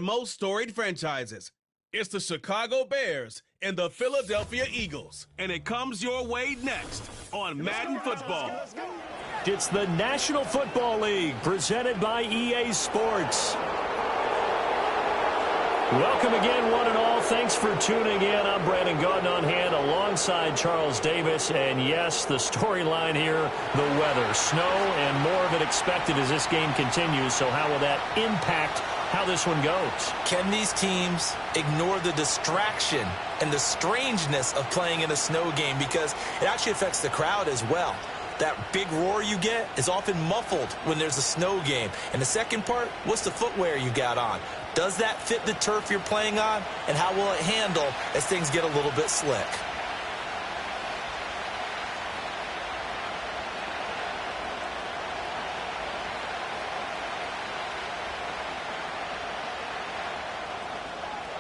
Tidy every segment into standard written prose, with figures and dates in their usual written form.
most storied franchises. It's the Chicago Bears and the Philadelphia Eagles. And it comes your way next on Madden Football. It's the National Football League presented by EA Sports. Welcome again, one and all. Thanks for tuning in. I'm Brandon Gaudin on hand alongside Charles Davis. And yes, the storyline here, the weather. Snow and more of it expected as this game continues. So how will that impact how this one goes? Can these teams ignore the distraction and the strangeness of playing in a snow game? Because it actually affects the crowd as well. That big roar you get is often muffled when there's a snow game. And the second part, what's the footwear you got on? Does that fit the turf you're playing on? And how will it handle as things get a little bit slick?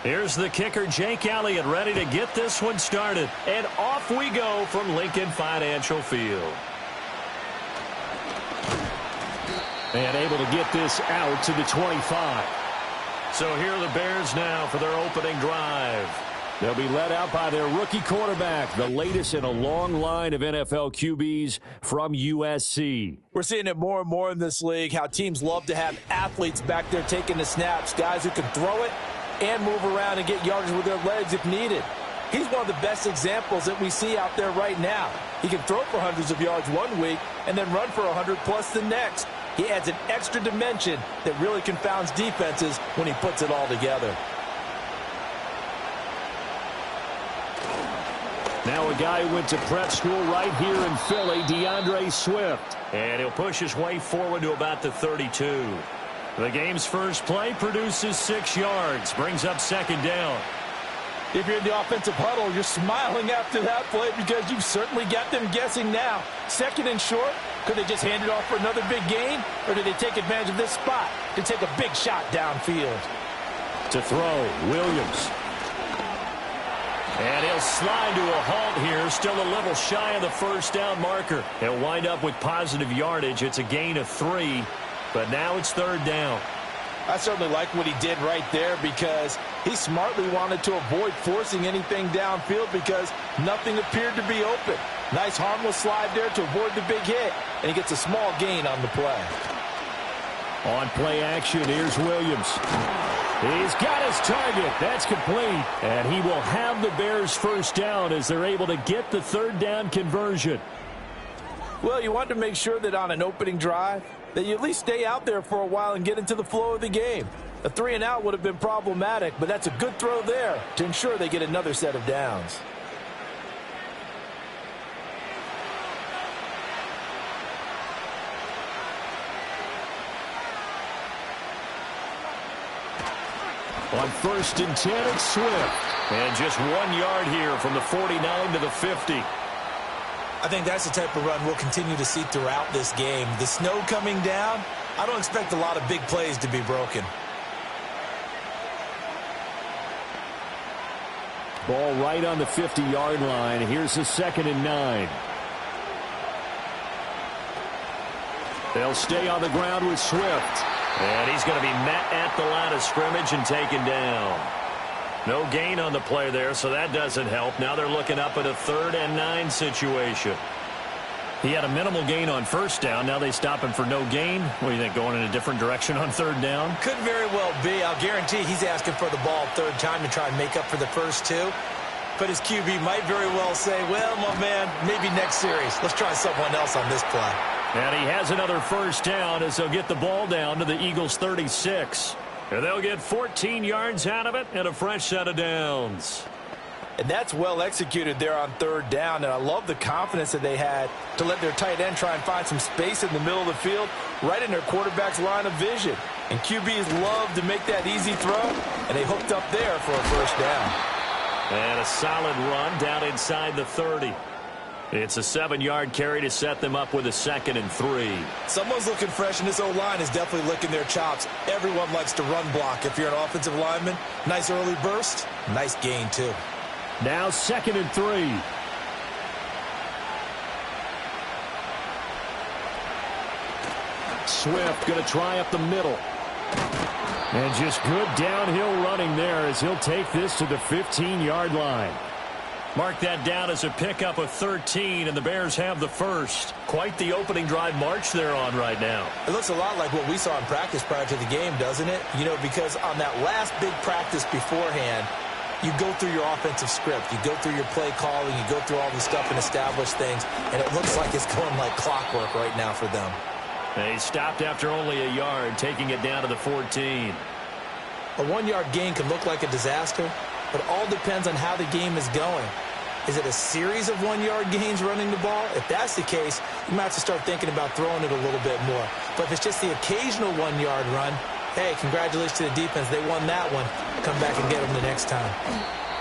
Here's the kicker, Jake Elliott, ready to get this one started. And off we go from Lincoln Financial Field. And able to get this out to the 25. So here are the Bears now for their opening drive. They'll be led out by their rookie quarterback, the latest in a long line of NFL QBs from USC. We're seeing it more and more in this league, how teams love to have athletes back there taking the snaps, guys who can throw it and move around and get yardage with their legs if needed. He's one of the best examples that we see out there right now. He can throw for hundreds of yards one week and then run for 100+ the next. He adds an extra dimension that really confounds defenses when he puts it all together. Now a guy who went to prep school right here in Philly, DeAndre Swift. And he'll push his way forward to about the 32. The game's first play produces 6 yards, brings up second down. If you're in the offensive huddle, you're smiling after that play because you've certainly got them guessing now. Second and short, could they just hand it off for another big gain? Or did they take advantage of this spot to take a big shot downfield? To throw, Williams. And he'll slide to a halt here, still a little shy of the first down marker. He'll wind up with positive yardage. It's a gain of 3, but now it's third down. I certainly like what he did right there because he smartly wanted to avoid forcing anything downfield because nothing appeared to be open. Nice harmless slide there to avoid the big hit, and he gets a small gain on the play. On play action, here's Williams. He's got his target. That's complete. And he will have the Bears first down as they're able to get the third down conversion. Well, you want to make sure that on an opening drive that you at least stay out there for a while and get into the flow of the game. A 3 and out would have been problematic, but that's a good throw there to ensure they get another set of downs. On 1st and 10, it's Swift. And just 1 yard here from the 49 to the 50. I think that's the type of run we'll continue to see throughout this game. The snow coming down, I don't expect a lot of big plays to be broken. Ball right on the 50-yard line. Here's the 2nd and 9. They'll stay on the ground with Swift. And he's going to be met at the line of scrimmage and taken down. No gain on the play there, so that doesn't help. Now they're looking up at a 3rd and 9 situation. He had a minimal gain on first down. Now they stop him for no gain. What do you think, going in a different direction on 3rd down? Could very well be. I'll guarantee he's asking for the ball third time to try and make up for the first 2. But his QB might very well say, well, my man, maybe next series. Let's try someone else on this play. And he has another first down as they'll get the ball down to the Eagles' 36. And they'll get 14 yards out of it and a fresh set of downs. And that's well executed there on 3rd down. And I love the confidence that they had to let their tight end try and find some space in the middle of the field, right in their quarterback's line of vision. And QBs love to make that easy throw, and they hooked up there for a first down. And a solid run down inside the 30. It's a 7-yard carry to set them up with a 2nd and 3. Someone's looking fresh, and this O-line is definitely licking their chops. Everyone likes to run block. If you're an offensive lineman, nice early burst, nice gain too. Now 2nd and 3. Swift going to try up the middle. And just good downhill running there as he'll take this to the 15-yard line. Mark that down as a pickup of 13, and the Bears have the first. Quite the opening drive march they're on right now. It looks a lot like what we saw in practice prior to the game, doesn't it? You know, because on that last big practice beforehand, you go through your offensive script. You go through your play calling. You go through all the stuff and establish things, and it looks like it's going like clockwork right now for them. And he stopped after only a yard, taking it down to the 14. A one-yard gain can look like a disaster, but all depends on how the game is going. Is it a series of one-yard gains running the ball? If that's the case, you might have to start thinking about throwing it a little bit more. But if it's just the occasional one-yard run, hey, congratulations to the defense. They won that one. Come back and get them the next time.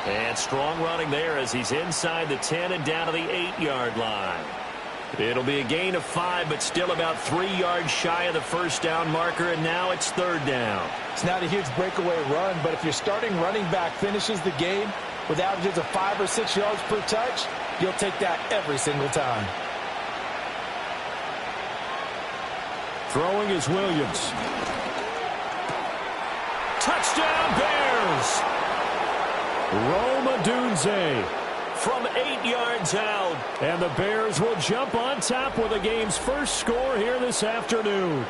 And strong running there as he's inside the 10 and down to the 8-yard line. It'll be a gain of 5, but still about 3 yards shy of the first down marker, and now it's third down. It's not a huge breakaway run, but if your starting running back finishes the game with averages of 5 or 6 yards per touch, you'll take that every single time. Throwing is Williams. Touchdown Bears! Rome Odunze from 8 yards out. And the Bears will jump on top with the game's first score here this afternoon.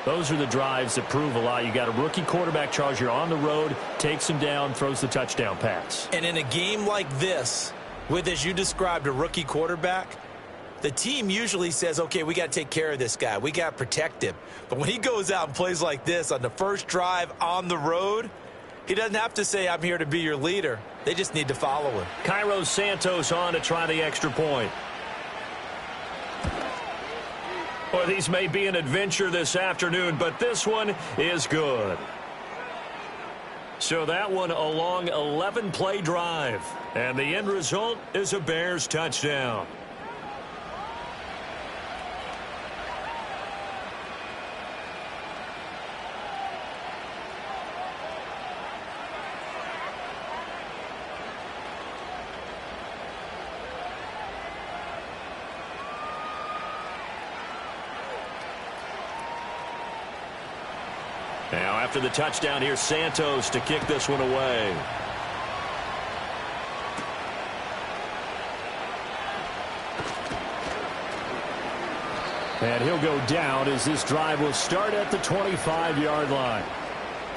Those are the drives that prove a lot. You got a rookie quarterback, Charles. You're on the road, takes him down, throws the touchdown pass. And in a game like this, with, as you described, a rookie quarterback, the team usually says, okay, we got to take care of this guy. We got to protect him. But when he goes out and plays like this on the first drive on the road, he doesn't have to say, I'm here to be your leader. They just need to follow him. Cairo Santos on to try the extra point. Well, these may be an adventure this afternoon, but this one is good. So that one a long 11-play drive. And the end result is a Bears touchdown. Now, after the touchdown, here's Santos to kick this one away. And he'll go down as this drive will start at the 25-yard line.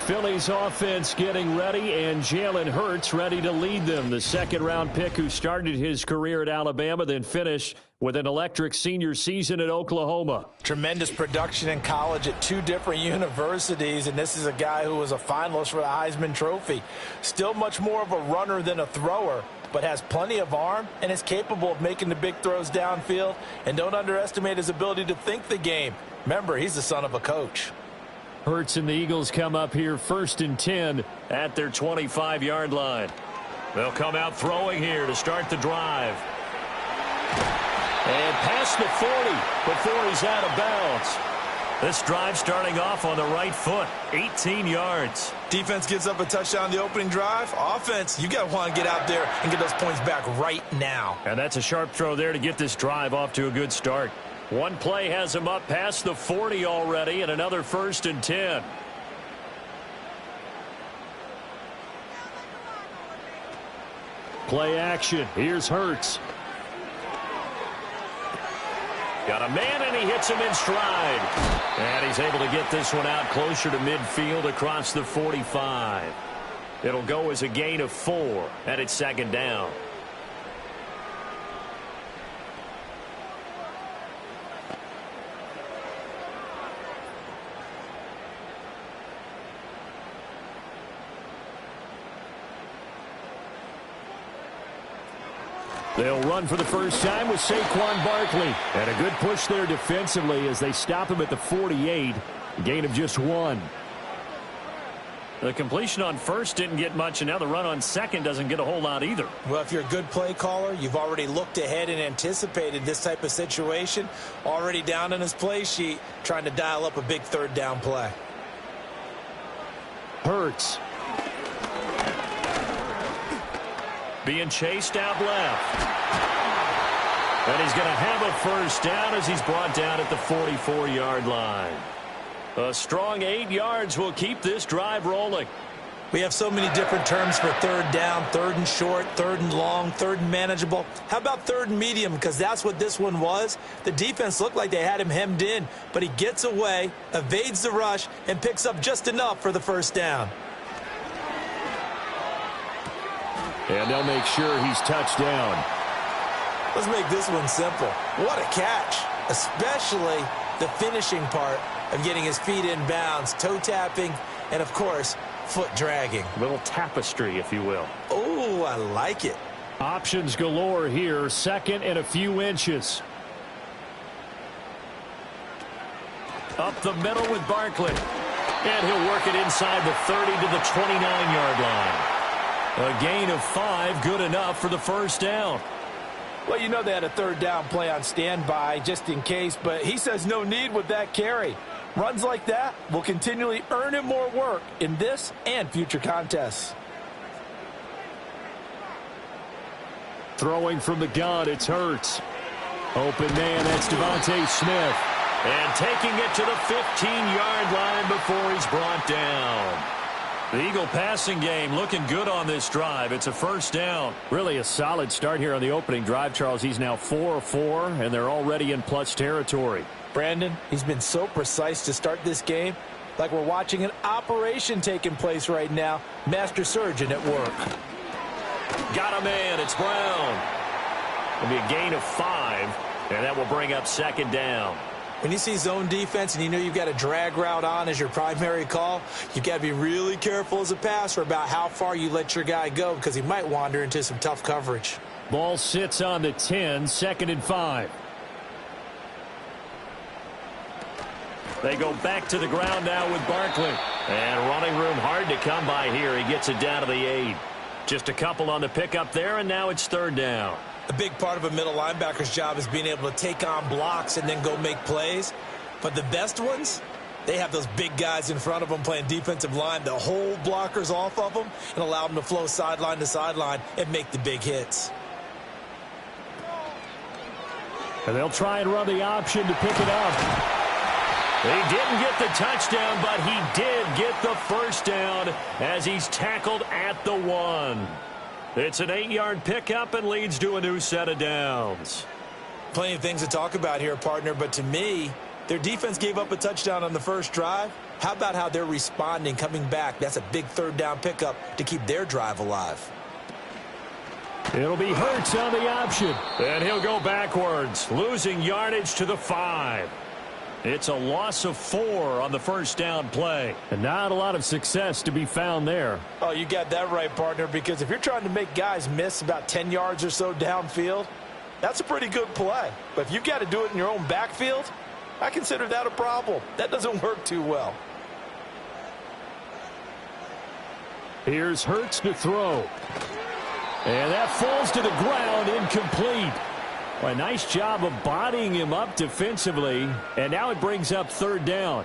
Philly's offense getting ready, and Jalen Hurts ready to lead them. The second-round pick who started his career at Alabama, then finished with an electric senior season at Oklahoma. Tremendous production in college at 2 different universities, and this is a guy who was a finalist for the Heisman Trophy. Still much more of a runner than a thrower, but has plenty of arm and is capable of making the big throws downfield. And don't underestimate his ability to think the game. Remember, he's the son of a coach. Hurts and the Eagles come up here 1st and 10 at their 25-yard line. They'll come out throwing here to start the drive. And past the 40 before he's out of bounds. This drive starting off on the right foot, 18 yards. Defense gives up a touchdown the opening drive. Offense, you got to want to get out there and get those points back right now. And that's a sharp throw there to get this drive off to a good start. One play has him up past the 40 already, and another 1st and 10. Play action. Here's Hurts. Got a man, and he hits him in stride. And he's able to get this one out closer to midfield across the 45. It'll go as a gain of 4, and it's 2nd down. They'll run for the first time with Saquon Barkley. And a good push there defensively as they stop him at the 48. A gain of just 1. The completion on first didn't get much, and now the run on second doesn't get a whole lot either. Well, if you're a good play caller, you've already looked ahead and anticipated this type of situation. Already down in his play sheet, trying to dial up a big 3rd down play. Hurts. Being chased out left. And he's going to have a first down as he's brought down at the 44-yard line. A strong 8 yards will keep this drive rolling. We have so many different terms for third down, third and short, third and long, third and manageable. How about third and medium? Because that's what this one was. The defense looked like they had him hemmed in, but he gets away, evades the rush, and picks up just enough for the first down. And they'll make sure he's touched down. Let's make this one simple. What a catch, especially the finishing part of getting his feet in bounds, toe tapping, and, of course, foot dragging. Little tapestry, if you will. Oh, I like it. Options galore here. Second and a few inches. Up the middle with Barkley. And he'll work it inside the 30 to the 29-yard line. A gain of 5, good enough for the first down. Well, you know they had a third down play on standby just in case, but he says no need with that carry. Runs like that will continually earn him more work in this and future contests. Throwing from the gun, it's Hurts. Open man, that's Devontae Smith. And taking it to the 15-yard line before he's brought down. The Eagle passing game looking good on this drive. It's a first down. Really a solid start here on the opening drive, Charles. He's now 4-4, and they're already in plus territory. Brandon, he's been so precise to start this game, like we're watching an operation taking place right now. Master surgeon at work. Got a man. It's Brown. It'll be a gain of 5, and that will bring up second down. When you see zone defense and you know you've got a drag route on as your primary call, you've got to be really careful as a passer about how far you let your guy go because he might wander into some tough coverage. Ball sits on the 10, second and 5. They go back to the ground now with Barkley. And running room hard to come by here. He gets it down to the 8. Just a couple on the pickup there, and now it's third down. A big part of a middle linebacker's job is being able to take on blocks and then go make plays. But the best ones, they have those big guys in front of them playing defensive line to hold blockers off of them and allow them to flow sideline to sideline and make the big hits. And they'll try and run the option to pick it up. He didn't get the touchdown, but he did get the first down as he's tackled at the 1. It's an 8-yard pickup and leads to a new set of downs. Plenty of things to talk about here, partner, but to me, their defense gave up a touchdown on the first drive. How about how they're responding, coming back? That's a big third down pickup to keep their drive alive. It'll be Hurts on the option. And he'll go backwards, losing yardage to the 5. It's a loss of 4 on the first down play. And not a lot of success to be found there. Oh, you got that right, partner, because if you're trying to make guys miss about 10 yards or so downfield, that's a pretty good play. But if you've got to do it in your own backfield, I consider that a problem. That doesn't work too well. Here's Hurts to throw. And that falls to the ground, incomplete. Well, a nice job of bodying him up defensively, and now it brings up third down.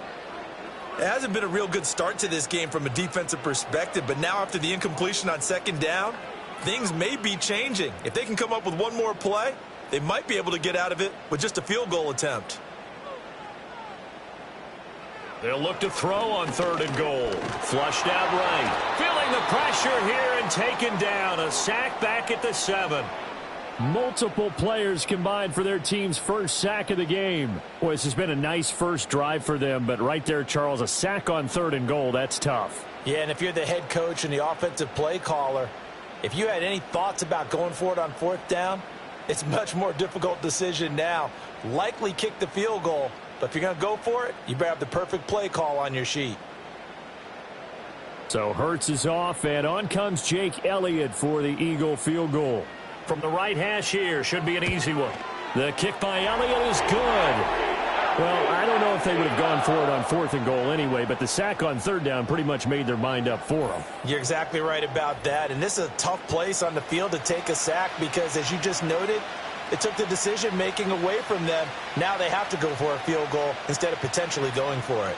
It hasn't been a real good start to this game from a defensive perspective, but now after the incompletion on second down, things may be changing. If they can come up with one more play, they might be able to get out of it with just a field goal attempt. They'll look to throw on third and goal. Flushed out right. Feeling the pressure here and taken down. A sack back at the 7. Multiple players combined for their team's first sack of the game. Boy, this has been a nice first drive for them, but right there, Charles, a sack on third and goal, that's tough. Yeah, and if you're the head coach and the offensive play caller, if you had any thoughts about going for it on fourth down, it's a much more difficult decision now. Likely kick the field goal, but if you're going to go for it, you better have the perfect play call on your sheet. So Hurts is off, and on comes Jake Elliott for the Eagle field goal. From the right hash here, should be an easy one. The kick by Elliott is good. Well, I don't know if they would have gone for it on fourth and goal anyway, but the sack on third down pretty much made their mind up for them. You're exactly right about that, and this is a tough place on the field to take a sack because, as you just noted, it took the decision-making away from them. Now they have to go for a field goal instead of potentially going for it.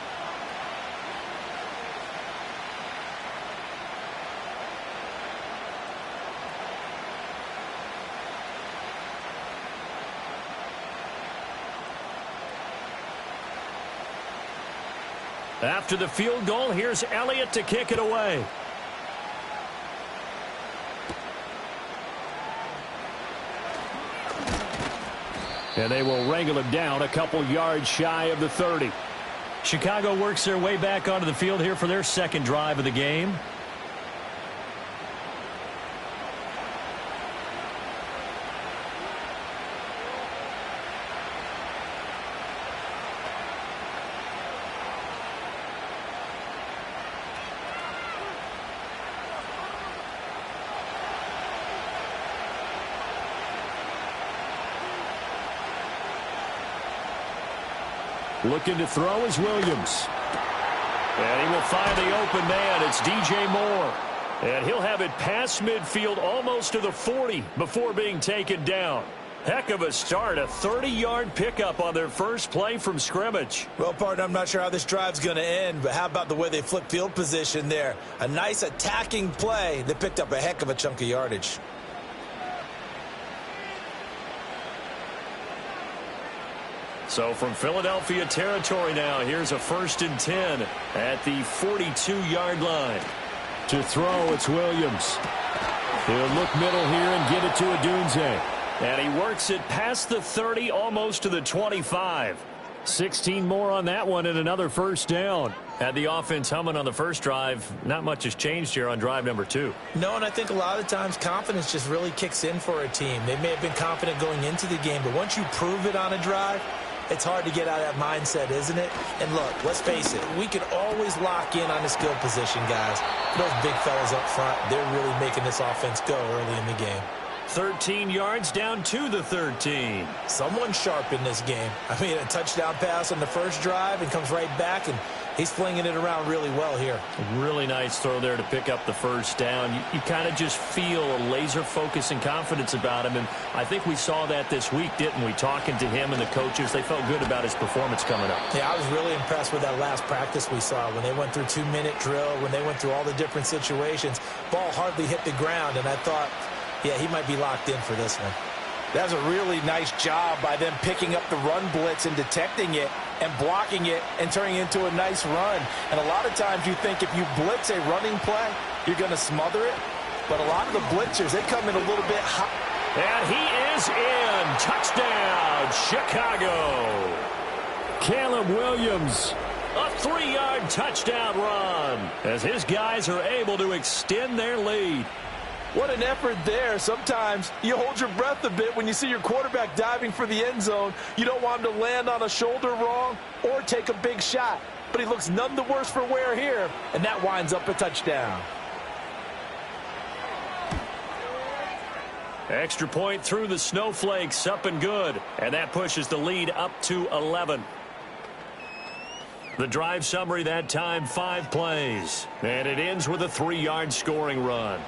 After the field goal, here's Elliott to kick it away. And they will wrangle him down a couple yards shy of the 30. Chicago works their way back onto the field here for their second drive of the game. Looking to throw is Williams. And he will find the open man. It's DJ Moore. And he'll have it past midfield almost to the 40 before being taken down. Heck of a start. A 30-yard pickup on their first play from scrimmage. Well, partner, I'm not sure how this drive's going to end, but how about the way they flip field position there? A nice attacking play that picked up a heck of a chunk of yardage. So from Philadelphia territory now, here's a 1st and 10 at the 42-yard line. To throw, it's Williams. He'll look middle here and get it to Odunze. And he works it past the 30, almost to the 25. 16 more on that one and another first down. Had the offense humming on the first drive. Not much has changed here on drive number 2. No, and I think a lot of times confidence just really kicks in for a team. They may have been confident going into the game, but once you prove it on a drive, it's hard to get out of that mindset, isn't it? And look, let's face it, we can always lock in on the skill position, guys. Those big fellas up front, they're really making this offense go early in the game. 13 yards down to the 13. Someone sharp in this game. I mean, a touchdown pass on the first drive and comes right back, and he's flinging it around really well here. Really nice throw there to pick up the first down. You kind of just feel a laser focus and confidence about him, and I think we saw that this week, didn't we? Talking to him and the coaches, they felt good about his performance coming up. Yeah, I was really impressed with that last practice we saw when they went through 2-minute drill, when they went through all the different situations. Ball hardly hit the ground, and I thought, yeah, he might be locked in for this one. That's a really nice job by them picking up the run blitz and detecting it and blocking it and turning it into a nice run. And a lot of times you think if you blitz a running play, you're going to smother it. But a lot of the blitzers, they come in a little bit hot. And he is in. Touchdown, Chicago. Caleb Williams, a 3-yard touchdown run as his guys are able to extend their lead. What an effort there. Sometimes you hold your breath a bit when you see your quarterback diving for the end zone. You don't want him to land on a shoulder wrong or take a big shot. But he looks none the worse for wear here, and that winds up a touchdown. Extra point through the snowflakes, up and good. And that pushes the lead up to 11. The drive summary that time, 5 plays. And it ends with a 3-yard scoring run.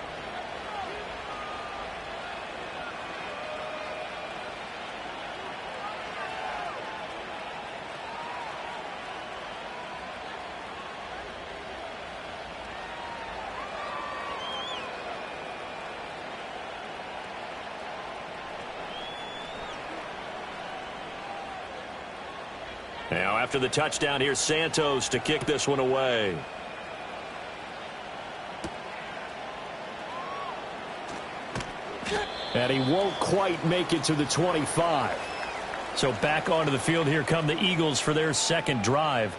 Now, after the touchdown, here's Santos to kick this one away. And he won't quite make it to the 25. So back onto the field here come the Eagles for their second drive.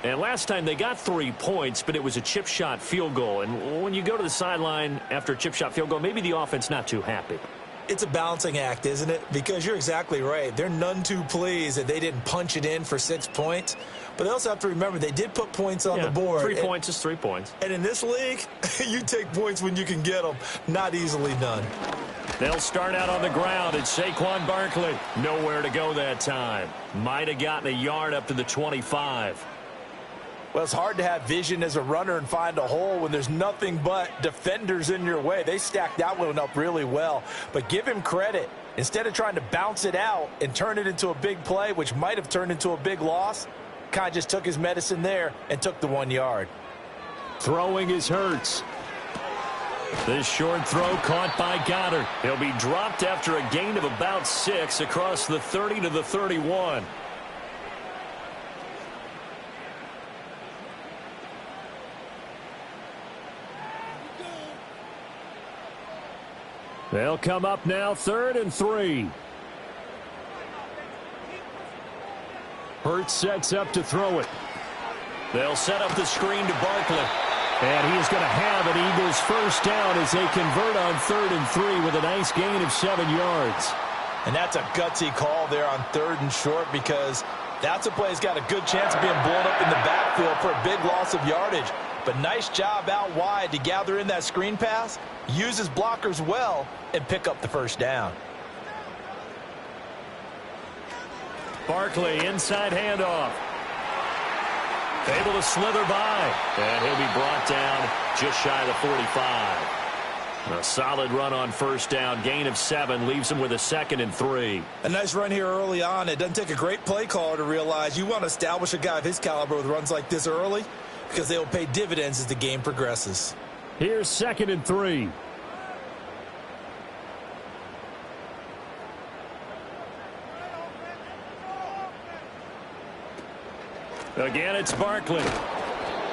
And last time they got 3 points, but it was a chip shot field goal. And when you go to the sideline after a chip shot field goal, maybe the offense not too happy. It's a balancing act, isn't it? Because you're exactly right. They're none too pleased that they didn't punch it in for 6 points. But they also have to remember they did put points on the board. 3 points is 3 points. And in this league, you take points when you can get them. Not easily done. They'll start out on the ground. It's Saquon Barkley. Nowhere to go that time. Might have gotten a yard up to the 25. Well, it's hard to have vision as a runner and find a hole when there's nothing but defenders in your way. They stacked that one up really well. But give him credit. Instead of trying to bounce it out and turn it into a big play, which might have turned into a big loss, kind of just took his medicine there and took the 1 yard. Throwing is Hurts. This short throw caught by Goddard. He'll be dropped after a gain of about 6 across the 30 to the 31. They'll come up now 3rd and 3. Hurts sets up to throw it. They'll set up the screen to Barkley. And he is going to have an Eagles first down as they convert on 3rd and 3 with a nice gain of 7 yards. And that's a gutsy call there on 3rd and short, because that's a play that's got a good chance of being blown up in the backfield for a big loss of yardage. But nice job out wide to gather in that screen pass, use his blockers well, and pick up the first down. Barkley, inside handoff. Able to slither by. And he'll be brought down just shy of the 45. A solid run on first down. Gain of 7 leaves him with a 2nd and 3. A nice run here early on. It doesn't take a great play caller to realize you want to establish a guy of his caliber with runs like this early, because they will pay dividends as the game progresses. Here's 2nd and 3. Again, it's Barkley.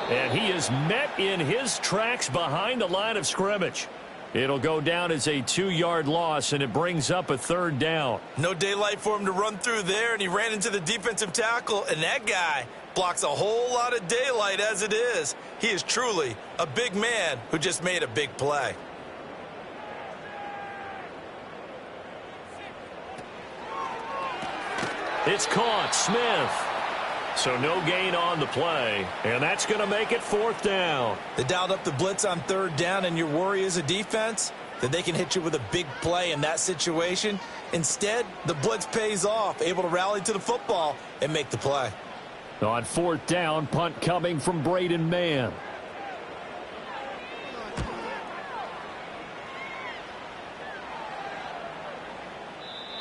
And he is met in his tracks behind the line of scrimmage. It'll go down as a 2-yard loss, and it brings up a 3rd down. No daylight for him to run through there, and he ran into the defensive tackle, and that guy blocks a whole lot of daylight as it is. He is truly a big man who just made a big play. It's caught. Smith. So no gain on the play, and that's going to make it 4th down. They dialed up the blitz on 3rd down, and your worry as a defense that they can hit you with a big play in that situation. Instead, the blitz pays off, able to rally to the football and make the play. On 4th down, punt coming from Braden Mann.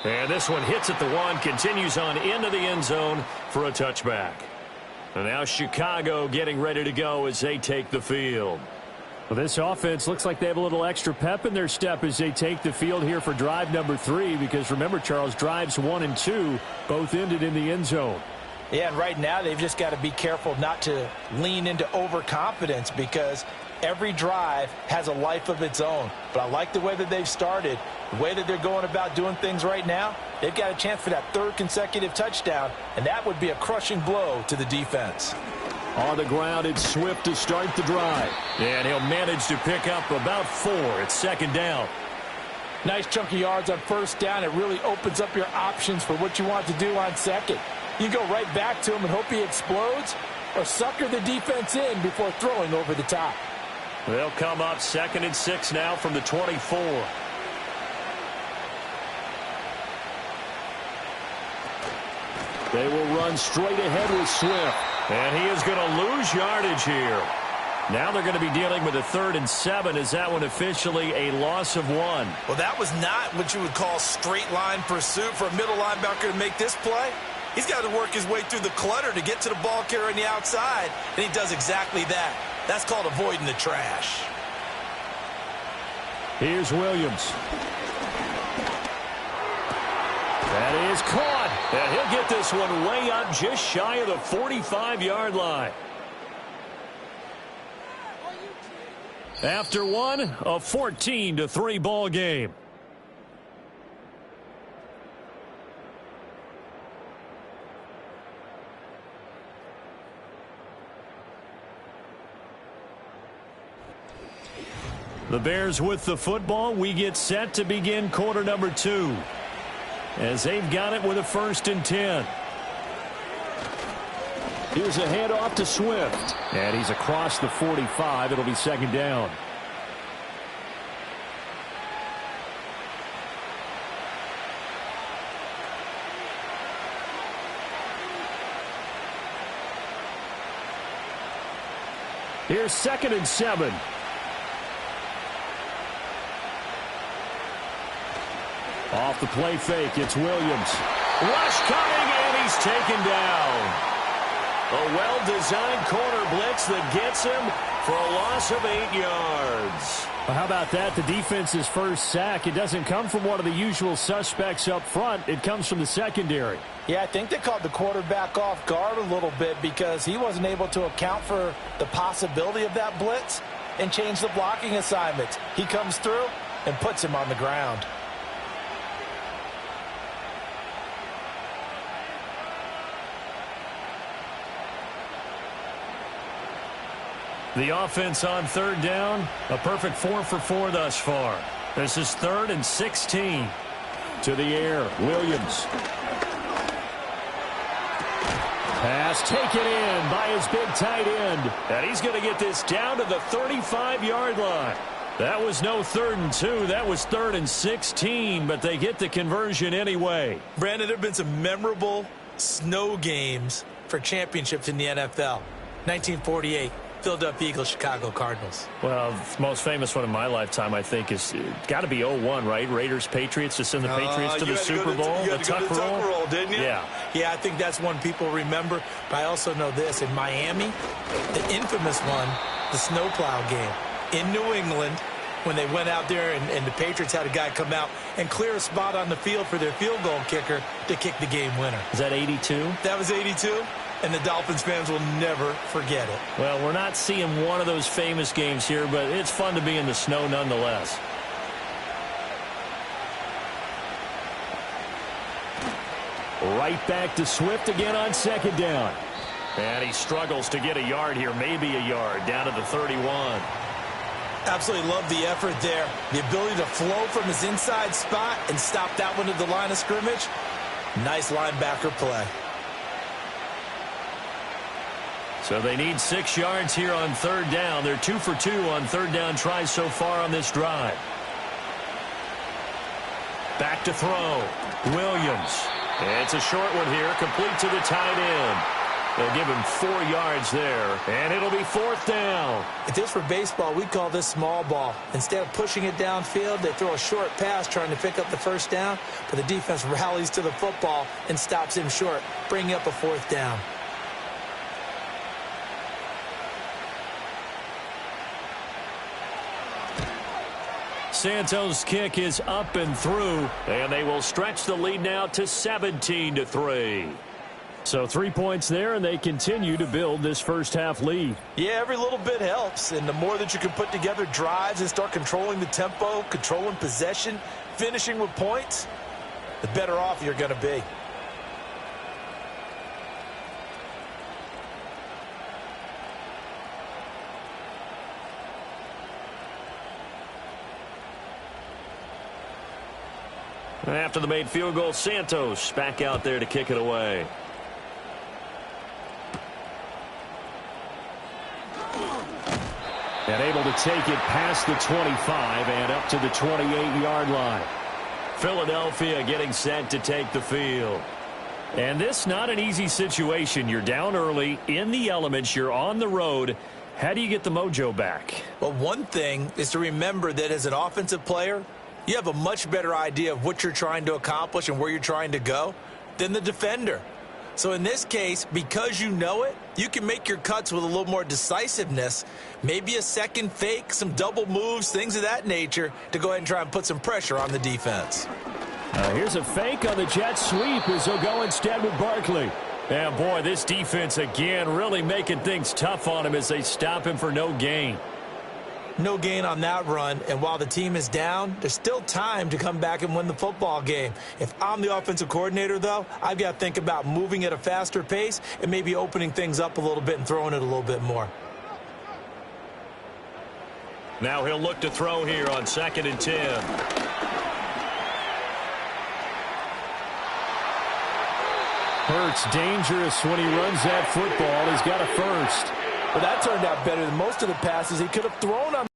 And this one hits at the 1, continues on into the end zone for a touchback. And now Chicago getting ready to go as they take the field. Well, this offense looks like they have a little extra pep in their step as they take the field here for drive number 3, because remember, Charles, drives 1 and 2 both ended in the end zone. Yeah, and right now they've just got to be careful not to lean into overconfidence, because every drive has a life of its own. But I like the way that they've started, the way that they're going about doing things right now. They've got a chance for that 3rd consecutive touchdown, and that would be a crushing blow to the defense. On the ground, it's Swift to start the drive. And he'll manage to pick up about 4. It's 2nd down. Nice chunk of yards on 1st down. It really opens up your options for what you want to do on 2nd. You go right back to him and hope he explodes, or sucker the defense in before throwing over the top. They'll come up 2nd and 6 now from the 24. They will run straight ahead with Swift. And he is going to lose yardage here. Now they're going to be dealing with a 3rd and 7. Is that one officially a loss of 1? Well, that was not what you would call straight line pursuit for a middle linebacker to make this play. He's got to work his way through the clutter to get to the ball carrier on the outside, and he does exactly that. That's called avoiding the trash. Here's Williams. That is caught. And he'll get this one way up just shy of the 45-yard line. After one, a 14-3 ball game. The Bears with the football. We get set to begin quarter number 2. As they've got it with a 1st and 10. Here's a handoff to Swift. And he's across the 45. It'll be 2nd down. Here's 2nd and 7. Off the play fake, it's Williams. Rush coming, and he's taken down. A well-designed corner blitz that gets him for a loss of 8 yards. Well, how about that? The defense's first sack. It doesn't come from one of the usual suspects up front. It comes from the secondary. Yeah, I think they caught the quarterback off guard a little bit because he wasn't able to account for the possibility of that blitz and change the blocking assignments. He comes through, and puts him on the ground. The offense on third down, a perfect 4 for 4 thus far. This is 3rd and 16. To the air, Williams. Pass taken in by his big tight end. And he's going to get this down to the 35-yard line. That was no 3rd and 2. That was 3rd and 16, but they get the conversion anyway. Brandon, there have been some memorable snow games for championships in the NFL. 1948. Philadelphia Eagles, Chicago Cardinals. Well, the most famous one in my lifetime, I think, is got to be 0-1, right? Raiders, Patriots, to send the Patriots to the Super Bowl. You had to go to the Tuck roll, didn't you? Yeah. Yeah, I think that's one people remember. But I also know this. In Miami, the infamous one, the snowplow game. In New England, when they went out there and the Patriots had a guy come out and clear a spot on the field for their field goal kicker to kick the game winner. Is that 82? That was 82. And the Dolphins fans will never forget it. Well, we're not seeing one of those famous games here, but it's fun to be in the snow nonetheless. Right back to Swift again on 2nd down. And he struggles to get a yard here, maybe a yard, down to the 31. Absolutely love the effort there. The ability to flow from his inside spot and stop that one at the line of scrimmage. Nice linebacker play. So they need 6 yards here on 3rd down. They're 2 for 2 on 3rd down tries so far on this drive. Back to throw. Williams. It's a short one here, complete to the tight end. They'll give him 4 yards there, and it'll be 4th down. If this were baseball, we'd call this small ball. Instead of pushing it downfield, they throw a short pass trying to pick up the 1st down, but the defense rallies to the football and stops him short, bringing up a 4th down. Santos' kick is up and through, and they will stretch the lead now to 17-3. So 3 points there, and they continue to build this first half lead. Yeah, every little bit helps, and the more that you can put together drives and start controlling the tempo, controlling possession, finishing with points, the better off you're going to be. After the made field goal, Santos back out there to kick it away. And able to take it past the 25 and up to the 28-yard line. Philadelphia getting set to take the field. And this not an easy situation. You're down early, in the elements, you're on the road. How do you get the mojo back? Well, one thing is to remember that as an offensive player, you have a much better idea of what you're trying to accomplish and where you're trying to go than the defender. So in this case, because you know it, you can make your cuts with a little more decisiveness, maybe a second fake, some double moves, things of that nature, to go ahead and try and put some pressure on the defense. Here's a fake on the jet sweep as he'll go instead with Barkley. And boy, this defense again really making things tough on him as they stop him for no gain. No gain on that run, and while the team is down, there's still time to come back and win the football game. If I'm the offensive coordinator, though, I've got to think about moving at a faster pace and maybe opening things up a little bit and throwing it a little bit more. Now he'll look to throw here on 2nd and 10. Hurts dangerous when he runs that football. He's got a first. Well, that turned out better than most of the passes he could have thrown on.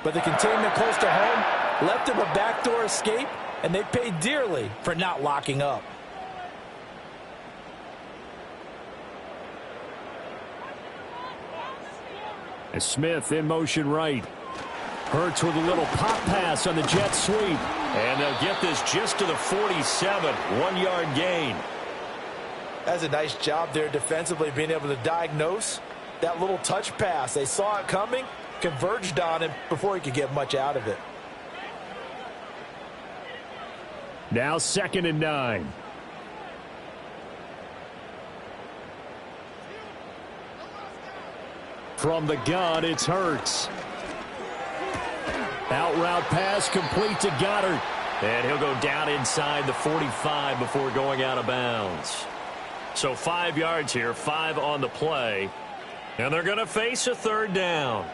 But the containment close to home left him a backdoor escape, and they paid dearly for not locking up. As Smith in motion right. Hurts with a little pop pass on the jet sweep. And they'll get this just to the 47. 1-yard gain. That's a nice job there defensively, being able to diagnose that little touch pass. They saw it coming, converged on him before he could get much out of it. Now 2nd and 9. From the gun, it's Hurts. out route pass complete to Goddard. And he'll go down inside the 45 before going out of bounds. So 5 yards here, 5 on the play. And they're going to face a third down.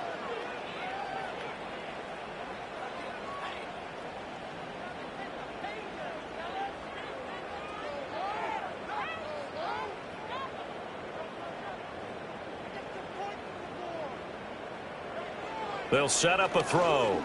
They'll set up a throw.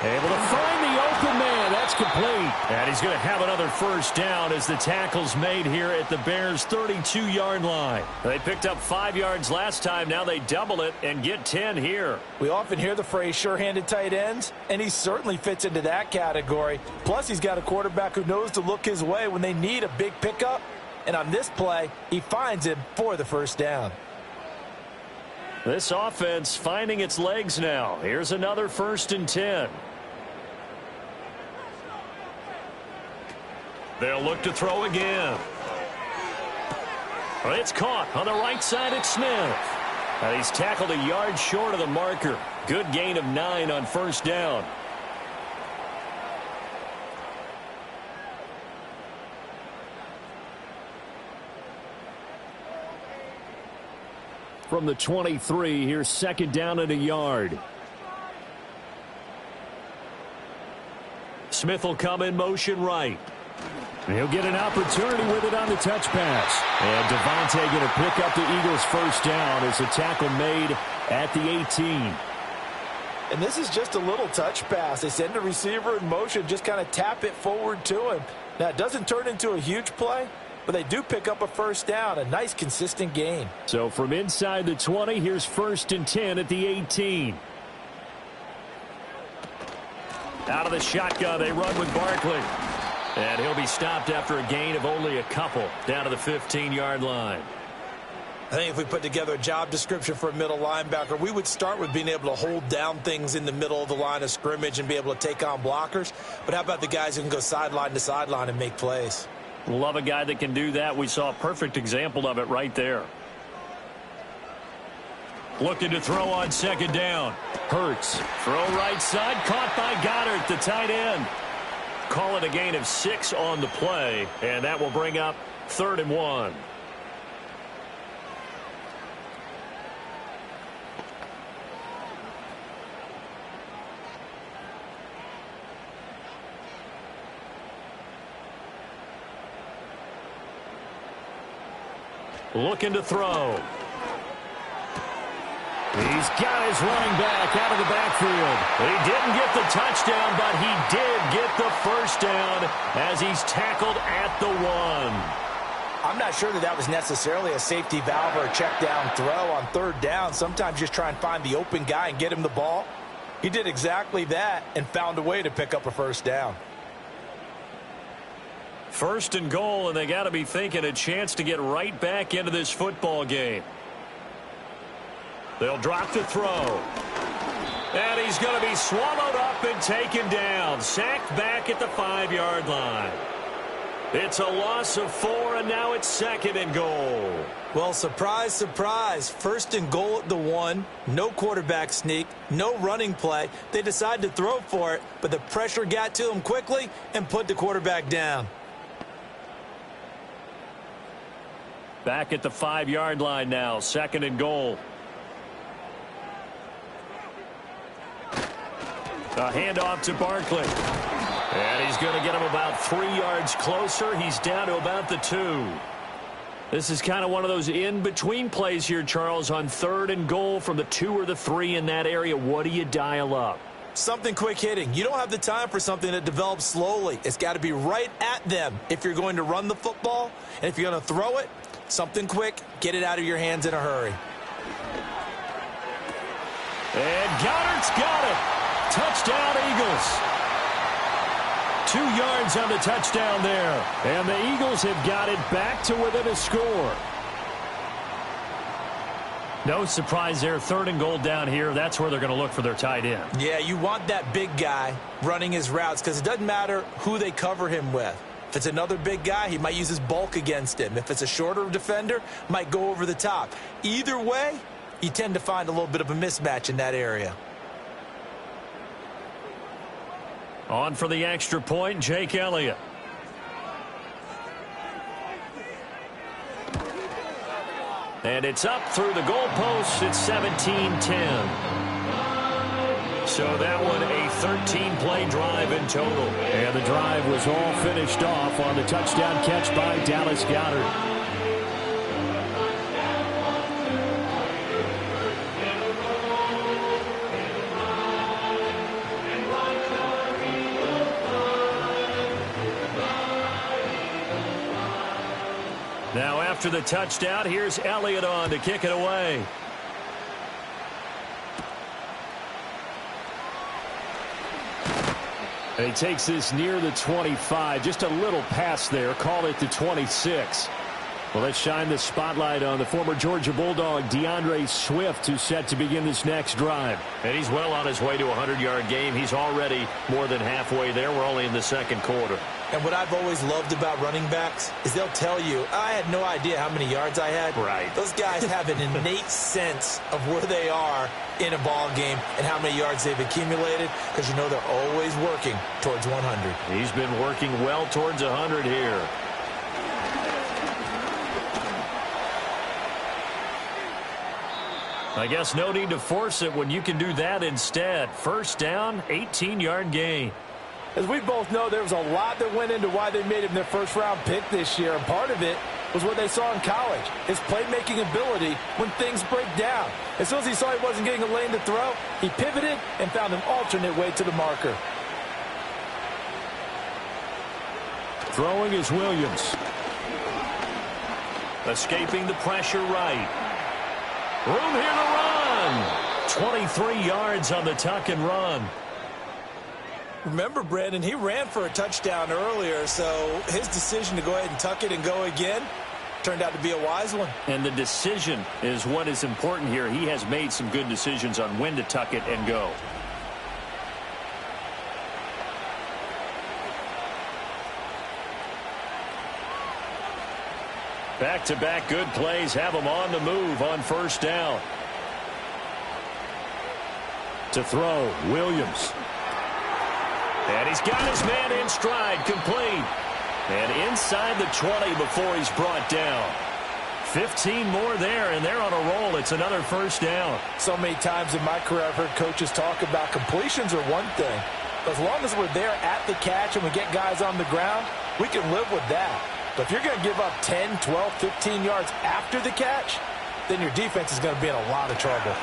Able to find the open man. That's complete. And he's going to have another first down as the tackle's made here at the Bears' 32-yard line. They picked up 5 yards last time. Now they double it and get 10 here. We often hear the phrase sure-handed tight ends, and he certainly fits into that category. Plus, he's got a quarterback who knows to look his way when they need a big pickup. And on this play, he finds him for the first down. This offense finding its legs now. Here's another 1st and 10. They'll look to throw again. It's caught on the right side at Smith. And he's tackled a yard short of the marker. Good gain of 9 on first down. From the 23, here's 2nd down and a yard. Smith will come in motion right. And he'll get an opportunity with it on the touch pass. And Devontae going to pick up the Eagles' first down as a tackle made at the 18. And this is just a little touch pass. They send the receiver in motion, just kind of tap it forward to him. Now, it doesn't turn into a huge play, but they do pick up a first down, a nice, consistent gain. So from inside the 20, here's 1st and 10 at the 18. Out of the shotgun, they run with Barkley. And he'll be stopped after a gain of only a couple down to the 15-yard line. I think if we put together a job description for a middle linebacker, we would start with being able to hold down things in the middle of the line of scrimmage and be able to take on blockers. But how about the guys who can go sideline to sideline and make plays? Love a guy that can do that. We saw a perfect example of it right there. Looking to throw on 2nd down. Hurts. Throw right side. Caught by Goddard, the tight end. Call it a gain of 6 on the play. And that will bring up 3rd and 1. Looking to throw. He's got his running back out of the backfield. He didn't get the touchdown, but he did get the first down as he's tackled at the 1. I'm not sure that was necessarily a safety valve or a check down throw on 3rd down. Sometimes just try and find the open guy and get him the ball. He did exactly that and found a way to pick up a first down. 1st and goal, and they got to be thinking a chance to get right back into this football game. They'll drop the throw. And he's going to be swallowed up and taken down. Sacked back at the 5-yard line. It's a loss of 4, and now it's 2nd and goal. Well, surprise, surprise. 1st and goal at the 1. No quarterback sneak. No running play. They decide to throw for it, but the pressure got to him quickly and put the quarterback down. Back at the 5-yard line now. 2nd and goal. A handoff to Barkley. And he's going to get him about 3 yards closer. He's down to about the 2. This is kind of one of those in-between plays here, Charles, on 3rd and goal from the 2 or the 3 in that area. What do you dial up? Something quick hitting. You don't have the time for something that develops slowly. It's got to be right at them if you're going to run the football. And if you're going to throw it, something quick, get it out of your hands in a hurry. And Goddard's got it. Touchdown, Eagles. 2 yards on the touchdown there. And the Eagles have got it back to within a score. No surprise there. 3rd and goal down here. That's where they're going to look for their tight end. Yeah, you want that big guy running his routes because it doesn't matter who they cover him with. If it's another big guy, he might use his bulk against him. If it's a shorter defender, might go over the top. Either way, you tend to find a little bit of a mismatch in that area. On for the extra point, Jake Elliott. And it's up through the goalposts. It's 17-10. So that one a 13-play drive in total. And the drive was all finished off on the touchdown catch by Dallas Goedert. Now after the touchdown, here's Elliott on to kick it away. And he takes this near the 25. Just a little pass there. Call it the 26. Well, let's shine the spotlight on the former Georgia Bulldog, DeAndre Swift, who's set to begin this next drive. And he's well on his way to a 100-yard game. He's already more than halfway there. We're only in the second quarter. And what I've always loved about running backs is they'll tell you, I had no idea how many yards I had. Right. Those guys have an innate sense of where they are in a ball game and how many yards they've accumulated, because you know they're always working towards 100. He's been working well towards 100 here. I guess no need to force it when you can do that instead. First down, 18-yard gain. As we both know, there was a lot that went into why they made him their first-round pick this year, and part of it was what they saw in college, his playmaking ability when things break down. As soon as he saw he wasn't getting a lane to throw, he pivoted and found an alternate way to the marker. Throwing is Williams. Escaping the pressure right. Room here to run. 23 yards on the tuck and run. Remember, Brandon, he ran for a touchdown earlier, so his decision to go ahead and tuck it and go again turned out to be a wise one. And the decision is what is important here. He has made some good decisions on when to tuck it and go. Back-to-back good plays have him on the move on first down. To throw, Williams. And he's got his man in stride, complete. And inside the 20 before he's brought down. 15 more there, and they're on a roll. It's another first down. So many times in my career I've heard coaches talk about completions are one thing. But as long as we're there at the catch and we get guys on the ground, we can live with that. But if you're going to give up 10, 12, 15 yards after the catch, then your defense is going to be in a lot of trouble.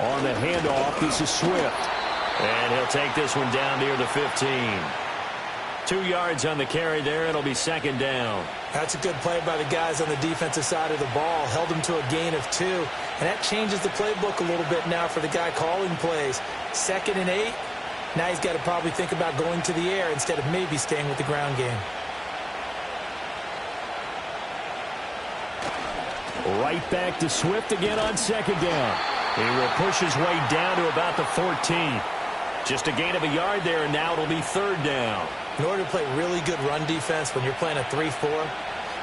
On the handoff, this is Swift. And he'll take this one down near the 15. 2 yards on the carry there. It'll be second down. That's a good play by the guys on the defensive side of the ball. Held him to a gain of 2. And that changes the playbook a little bit now for the guy calling plays. 2nd and 8. Now he's got to probably think about going to the air instead of maybe staying with the ground game. Right back to Swift again on second down. He will push his way down to about the 14. Just a gain of a yard there, and now it'll be third down. In order to play really good run defense when you're playing a 3-4,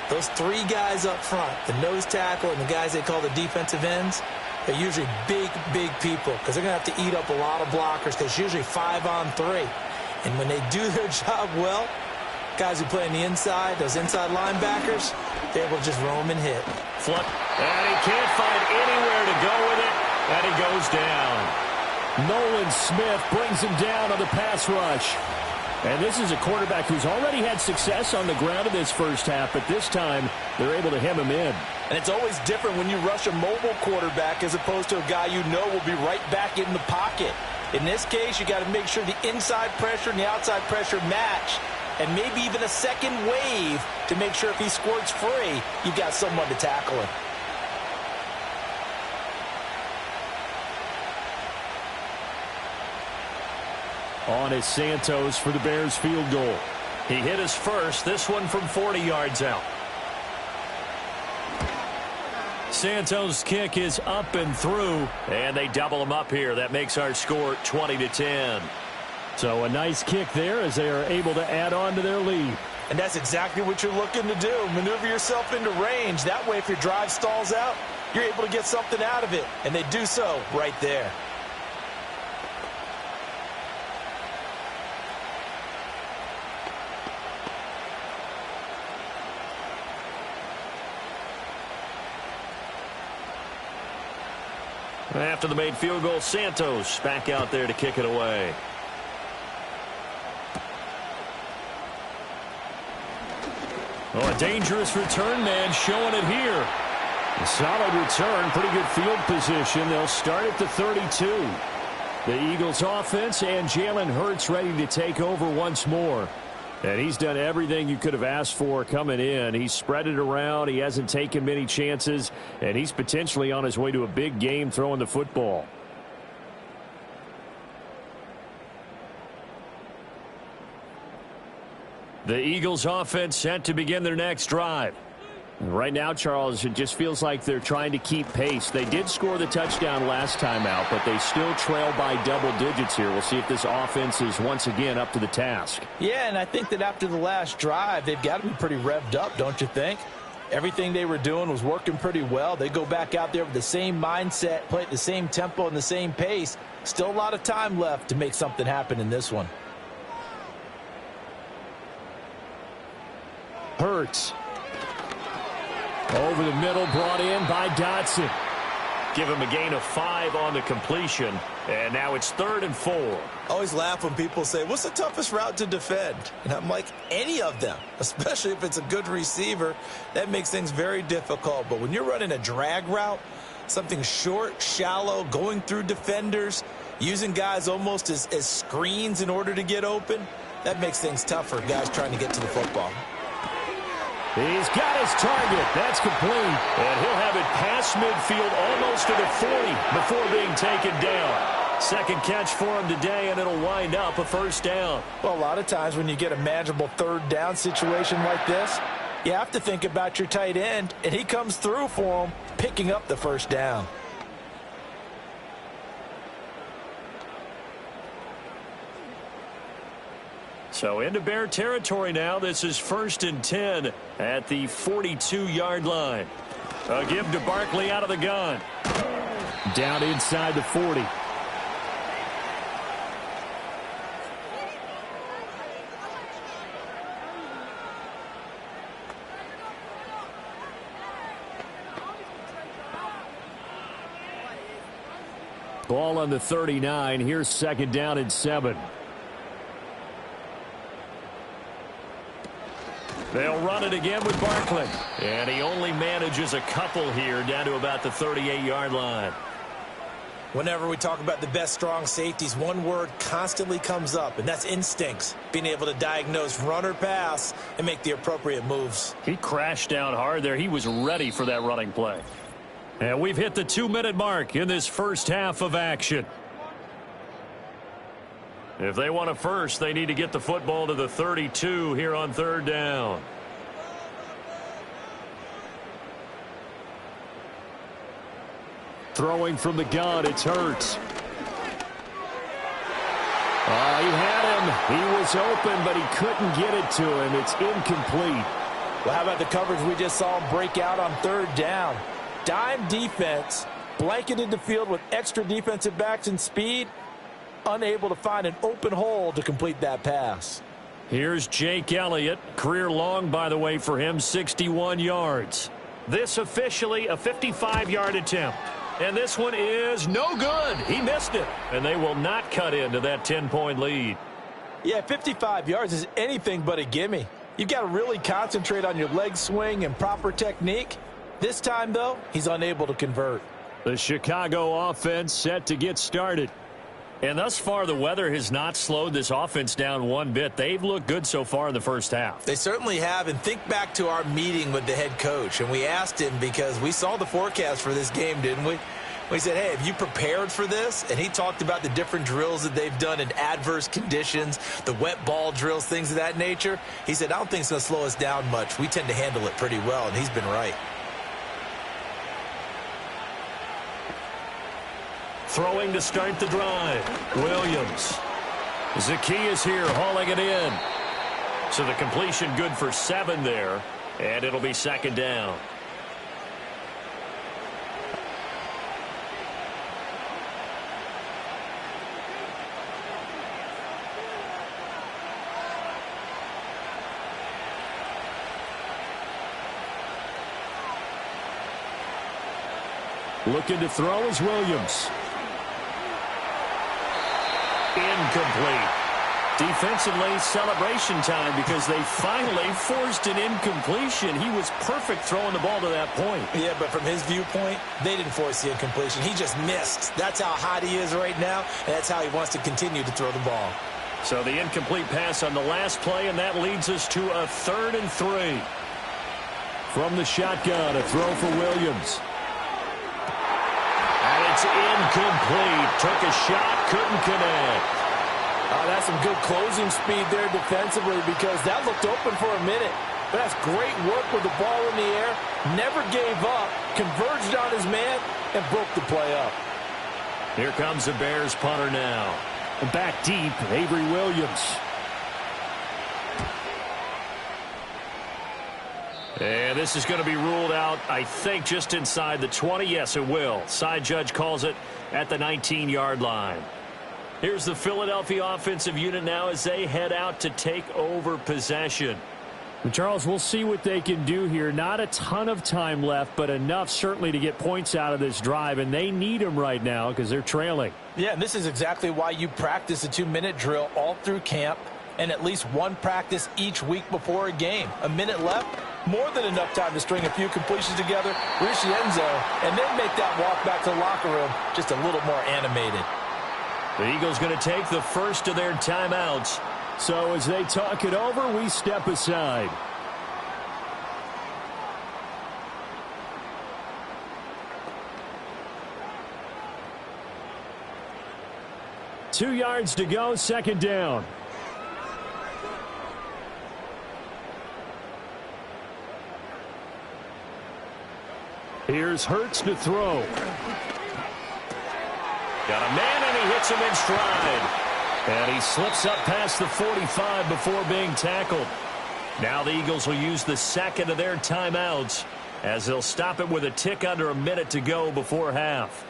those 3 guys up front, the nose tackle and the guys they call the defensive ends, they're usually big, big people because they're going to have to eat up a lot of blockers because it's usually 5-on-3. And when they do their job well, guys who play on the inside, those inside linebackers, they will just roam and hit. Flip, and he can't find anywhere to go with it, and he goes down. Nolan Smith brings him down on the pass rush. And this is a quarterback who's already had success on the ground in this first half, but this time they're able to hem him in. And it's always different when you rush a mobile quarterback as opposed to a guy you know will be right back in the pocket. In this case, you got to make sure the inside pressure and the outside pressure match, and maybe even a second wave to make sure if he squirts free, you've got someone to tackle him. On is Santos for the Bears field goal. He hit his first, this one from 40 yards out. Santos' kick is up and through, and they double him up here. That makes our score 20-10. So a nice kick there as they are able to add on to their lead. And that's exactly what you're looking to do. Maneuver yourself into range. That way, if your drive stalls out, you're able to get something out of it. And they do so right there. After the made field goal, Santos back out there to kick it away. Oh, a dangerous return man showing it here. A solid return, pretty good field position. They'll start at the 32. The Eagles offense and Jalen Hurts ready to take over once more. And he's done everything you could have asked for coming in. He's spread it around. He hasn't taken many chances. And he's potentially on his way to a big game throwing the football. The Eagles offense set to begin their next drive. Right now, Charles, it just feels like they're trying to keep pace. They did score the touchdown last time out, but they still trail by double digits here. We'll see if this offense is once again up to the task. Yeah, and I think that after the last drive, they've got to be pretty revved up, don't you think? Everything they were doing was working pretty well. They go back out there with the same mindset, play at the same tempo and the same pace. Still a lot of time left to make something happen in this one. Hurts. Over the middle, brought in by Dotson. Give him a gain of 5 on the completion, and now it's 3rd and 4. I always laugh when people say, what's the toughest route to defend? And I'm like, any of them, especially if it's a good receiver. That makes things very difficult. But when you're running a drag route, something short, shallow, going through defenders, using guys almost as screens in order to get open, that makes things tough for guys trying to get to the football. He's got his target. That's complete. And he'll have it past midfield almost to the 40 before being taken down. Second catch for him today, and it'll wind up a first down. Well, a lot of times when you get a manageable third down situation like this, you have to think about your tight end, and he comes through for him, picking up the first down. So into Bear territory now. This is 1st and 10 at the 42-yard line. A give to Barkley out of the gun. Down inside the 40. Ball on the 39. Here's 2nd down and 7. They'll run it again with Barkley. And he only manages a couple here down to about the 38-yard line. Whenever we talk about the best strong safeties, one word constantly comes up, and that's instincts. Being able to diagnose run or pass and make the appropriate moves. He crashed down hard there. He was ready for that running play. And we've hit the 2-minute mark in this first half of action. If they want a first, they need to get the football to the 32 here on 3rd down. Throwing from the gun, it's Hurts. He had him. He was open, but he couldn't get it to him. It's incomplete. Well, how about the coverage we just saw him break out on 3rd down? Dime defense, blanketed the field with extra defensive backs and speed, unable to find an open hole to complete that pass. Here's Jake Elliott. Career long, by the way, for him, 61 yards. This officially a 55-yard attempt. And this one is no good. He missed it. And they will not cut into that 10-point lead. Yeah, 55 yards is anything but a gimme. You've got to really concentrate on your leg swing and proper technique. This time, though, he's unable to convert. The Chicago offense set to get started. And thus far, the weather has not slowed this offense down one bit. They've looked good so far in the first half. They certainly have, and think back to our meeting with the head coach, and we asked him because we saw the forecast for this game, didn't we? We said, hey, have you prepared for this? And he talked about the different drills that they've done in adverse conditions, the wet ball drills, things of that nature. He said, I don't think it's going to slow us down much. We tend to handle it pretty well, and he's been right. Throwing to start the drive. Williams. Zacchaeus here hauling it in. So the completion good for 7 there. And it'll be 2nd down. Looking to throw is Williams. Incomplete. Defensively, celebration time because they finally forced an incompletion. He was perfect throwing the ball to that point. Yeah, but from his viewpoint, they didn't force the incompletion. He just missed. That's how hot he is right now, and that's how he wants to continue to throw the ball. So the incomplete pass on the last play, and that leads us to a 3rd and 3. From the shotgun, a throw for Williams. And it's incomplete. Took a shot, couldn't connect. That's some good closing speed there defensively because that looked open for a minute. But that's great work with the ball in the air. Never gave up, converged on his man, and broke the play up. Here comes the Bears punter now. Back deep, Avery Williams. And this is going to be ruled out, I think, just inside the 20. Yes, it will. Side judge calls it at the 19-yard line. Here's the Philadelphia offensive unit now as they head out to take over possession. And Charles, we'll see what they can do here. Not a ton of time left, but enough certainly to get points out of this drive, and they need them right now because they're trailing. Yeah, and this is exactly why you practice a 2-minute drill all through camp and at least one practice each week before a game. A minute left, more than enough time to string a few completions together, reach the end zone, and then make that walk back to the locker room just a little more animated. The Eagles going to take the first of their timeouts. So as they talk it over, we step aside. Two yards to go, 2nd down. Here's Hurts to throw. Got a man, and he hits him in stride. And he slips up past the 45 before being tackled. Now the Eagles will use the 2nd of their timeouts as they'll stop it with a tick under a minute to go before half.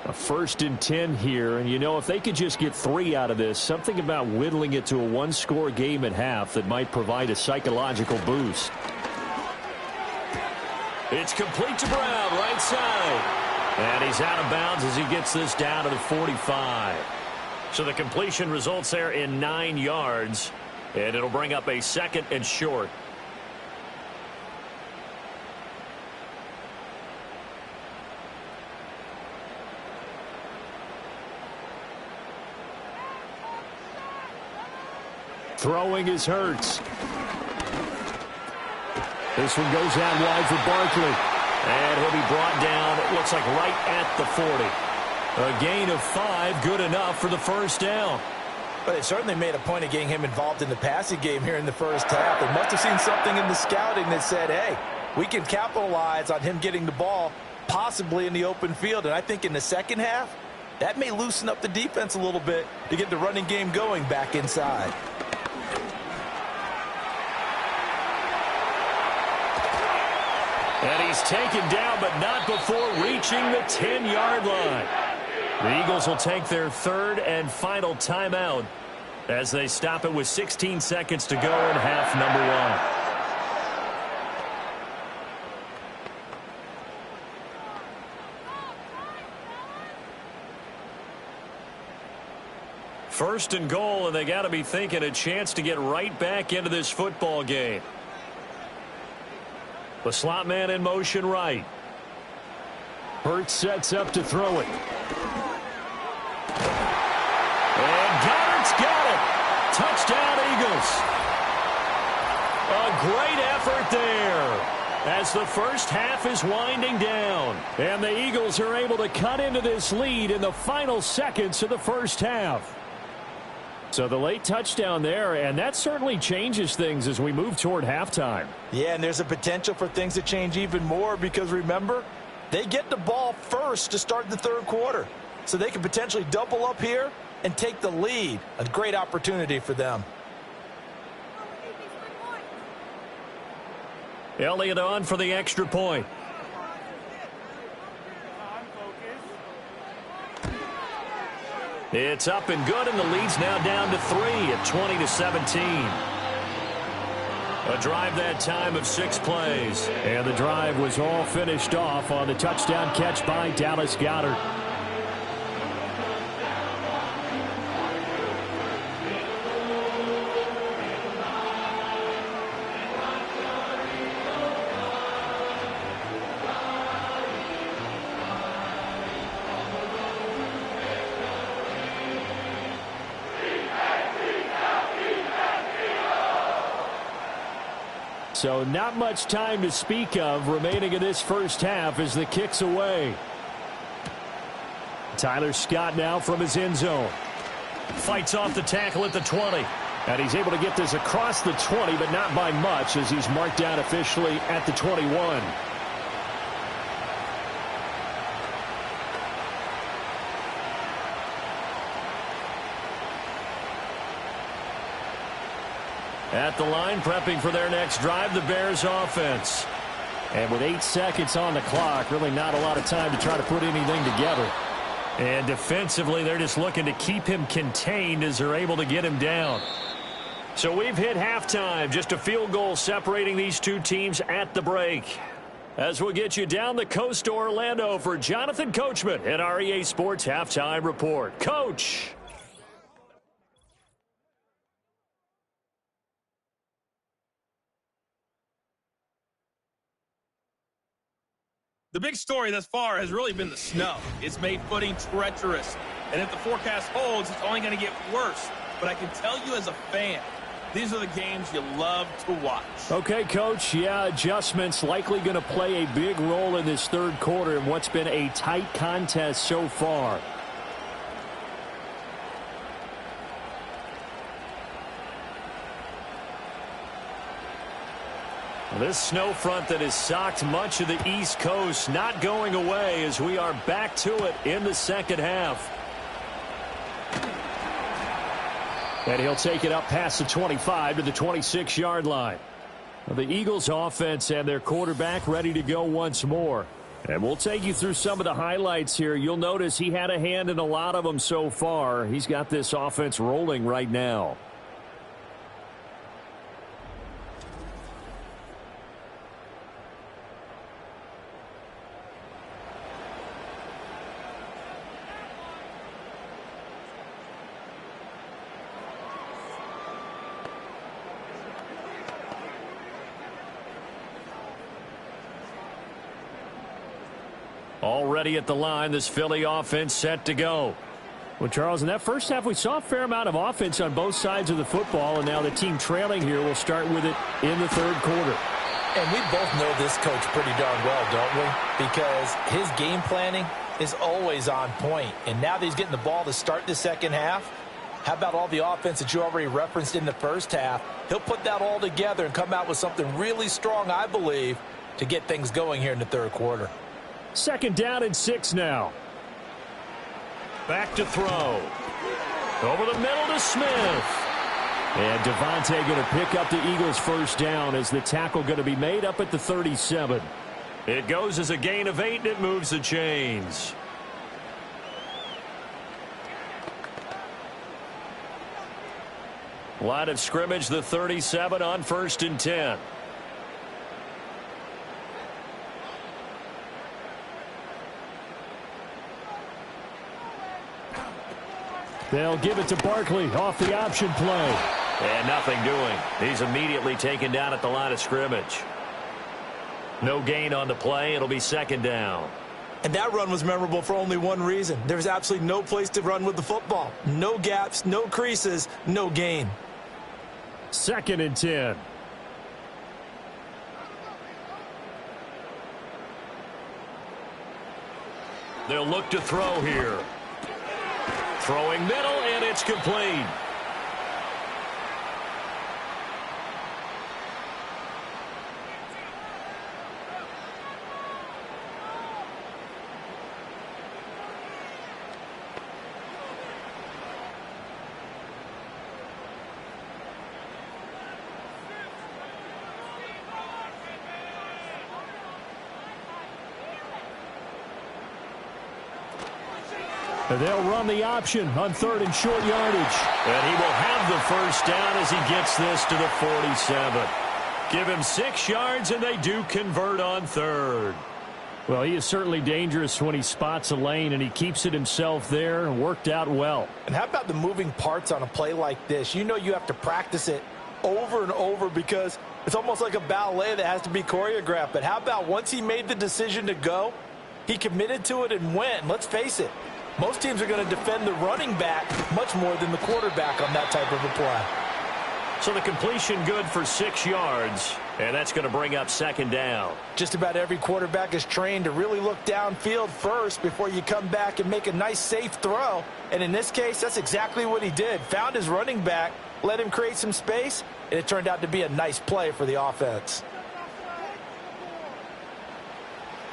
A 1st and 10 here, and you know, if they could just get 3 out of this, something about whittling it to a 1-score game at half that might provide a psychological boost. It's complete to Brown, right side. And he's out of bounds as he gets this down to the 45. So the completion results there in 9 yards, and it'll bring up a 2nd and short. Throwing is Hurts. This one goes out wide for Barkley. And he'll be brought down, it looks like right at the 40. A gain of 5, good enough for the 1st down. But they certainly made a point of getting him involved in the passing game here in the first half. They must have seen something in the scouting that said, hey, we can capitalize on him getting the ball possibly in the open field. And I think in the second half, that may loosen up the defense a little bit to get the running game going back inside. And he's taken down, but not before reaching the 10-yard line. The Eagles will take their 3rd and final timeout as they stop it with 16 seconds to go in half number 1. 1st and goal, and they got to be thinking a chance to get right back into this football game. The slot man in motion right. Hurts sets up to throw it. And Goddard's got it. Touchdown, Eagles. A great effort there as the first half is winding down. And the Eagles are able to cut into this lead in the final seconds of the first half. So the late touchdown there, and that certainly changes things as we move toward halftime. Yeah, and there's a potential for things to change even more because, remember, they get the ball first to start the 3rd quarter. So they can potentially double up here and take the lead. A great opportunity for them. Elliott on for the extra point. It's up and good, and the lead's now down to 3 at 20-17. A drive that time of 6 plays. And the drive was all finished off on the touchdown catch by Dallas Goedert. So not much time to speak of remaining in this first half as the kick's away. Tyler Scott now from his end zone. Fights off the tackle at the 20. And he's able to get this across the 20, but not by much as he's marked down officially at the 21. At the line, prepping for their next drive, the Bears offense. And with 8 seconds on the clock, really not a lot of time to try to put anything together. And defensively, they're just looking to keep him contained as they're able to get him down. So we've hit halftime, just a field goal separating these two teams at the break. As we'll get you down the coast to Orlando for Jonathan Coachman at our EA Sports Halftime Report. Coach! The big story thus far has really been the snow. It's made footing treacherous. And if the forecast holds, it's only going to get worse. But I can tell you as a fan, these are the games you love to watch. Okay, Coach. Yeah, adjustments likely going to play a big role in this third quarter in what's been a tight contest so far. This snow front that has socked much of the East Coast not going away as we are back to it in the second half. And he'll take it up past the 25 to the 26-yard line. The Eagles offense and their quarterback ready to go once more. And we'll take you through some of the highlights here. You'll notice he had a hand in a lot of them so far. He's got this offense rolling right now. Already at the line, this Philly offense set to go. Well, Charles, in that first half, we saw a fair amount of offense on both sides of the football, and now the team trailing here will start with it in the third quarter. And we both know this coach pretty darn well, don't we? Because his game planning is always on point. And now that he's getting the ball to start the second half, how about all the offense that you already referenced in the first half? He'll put that all together and come out with something really strong, I believe, to get things going here in the third quarter. Second down and 6 now. Back to throw. Over the middle to Smith. And Devontae going to pick up the Eagles' first down as the tackle going to be made up at the 37. It goes as a gain of 8, and it moves the chains. Line of scrimmage, the 37 on 1st and 10. They'll give it to Barkley off the option play. And nothing doing. He's immediately taken down at the line of scrimmage. No gain on the play. It'll be second down. And that run was memorable for only one reason. There's absolutely no place to run with the football. No gaps, no creases, no gain. 2nd and 10. They'll look to throw here. Throwing middle, and it's complete. And they'll run the option on 3rd and short yardage. And he will have the first down as he gets this to the 47. Give him 6 yards, and they do convert on 3rd. Well, he is certainly dangerous when he spots a lane, and he keeps it himself there and worked out well. And how about the moving parts on a play like this? You know you have to practice it over and over because it's almost like a ballet that has to be choreographed. But how about once he made the decision to go, he committed to it and went. And let's face it, most teams are going to defend the running back much more than the quarterback on that type of a play. So the completion good for 6 yards, and that's going to bring up 2nd down. Just about every quarterback is trained to really look downfield first before you come back and make a nice, safe throw. And in this case, that's exactly what he did. Found his running back, let him create some space, and it turned out to be a nice play for the offense.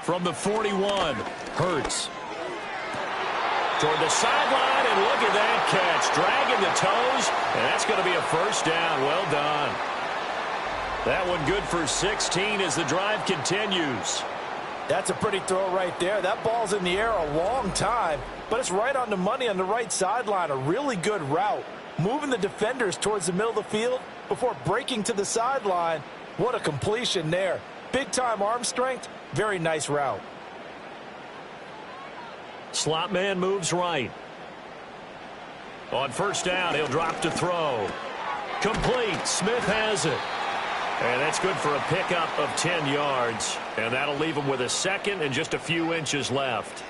From the 41, Hurts. Toward the sideline, and look at that catch. Dragging the toes, and that's going to be a first down. Well done. That one good for 16 as the drive continues. That's a pretty throw right there. That ball's in the air a long time, but it's right on the money on the right sideline. A really good route. Moving the defenders towards the middle of the field before breaking to the sideline. What a completion there. Big-time arm strength. Very nice route. Slot man moves right. On first down, he'll drop to throw. Complete. Smith has it. And that's good for a pickup of 10 yards. And that'll leave him with a 2nd and just a few inches left.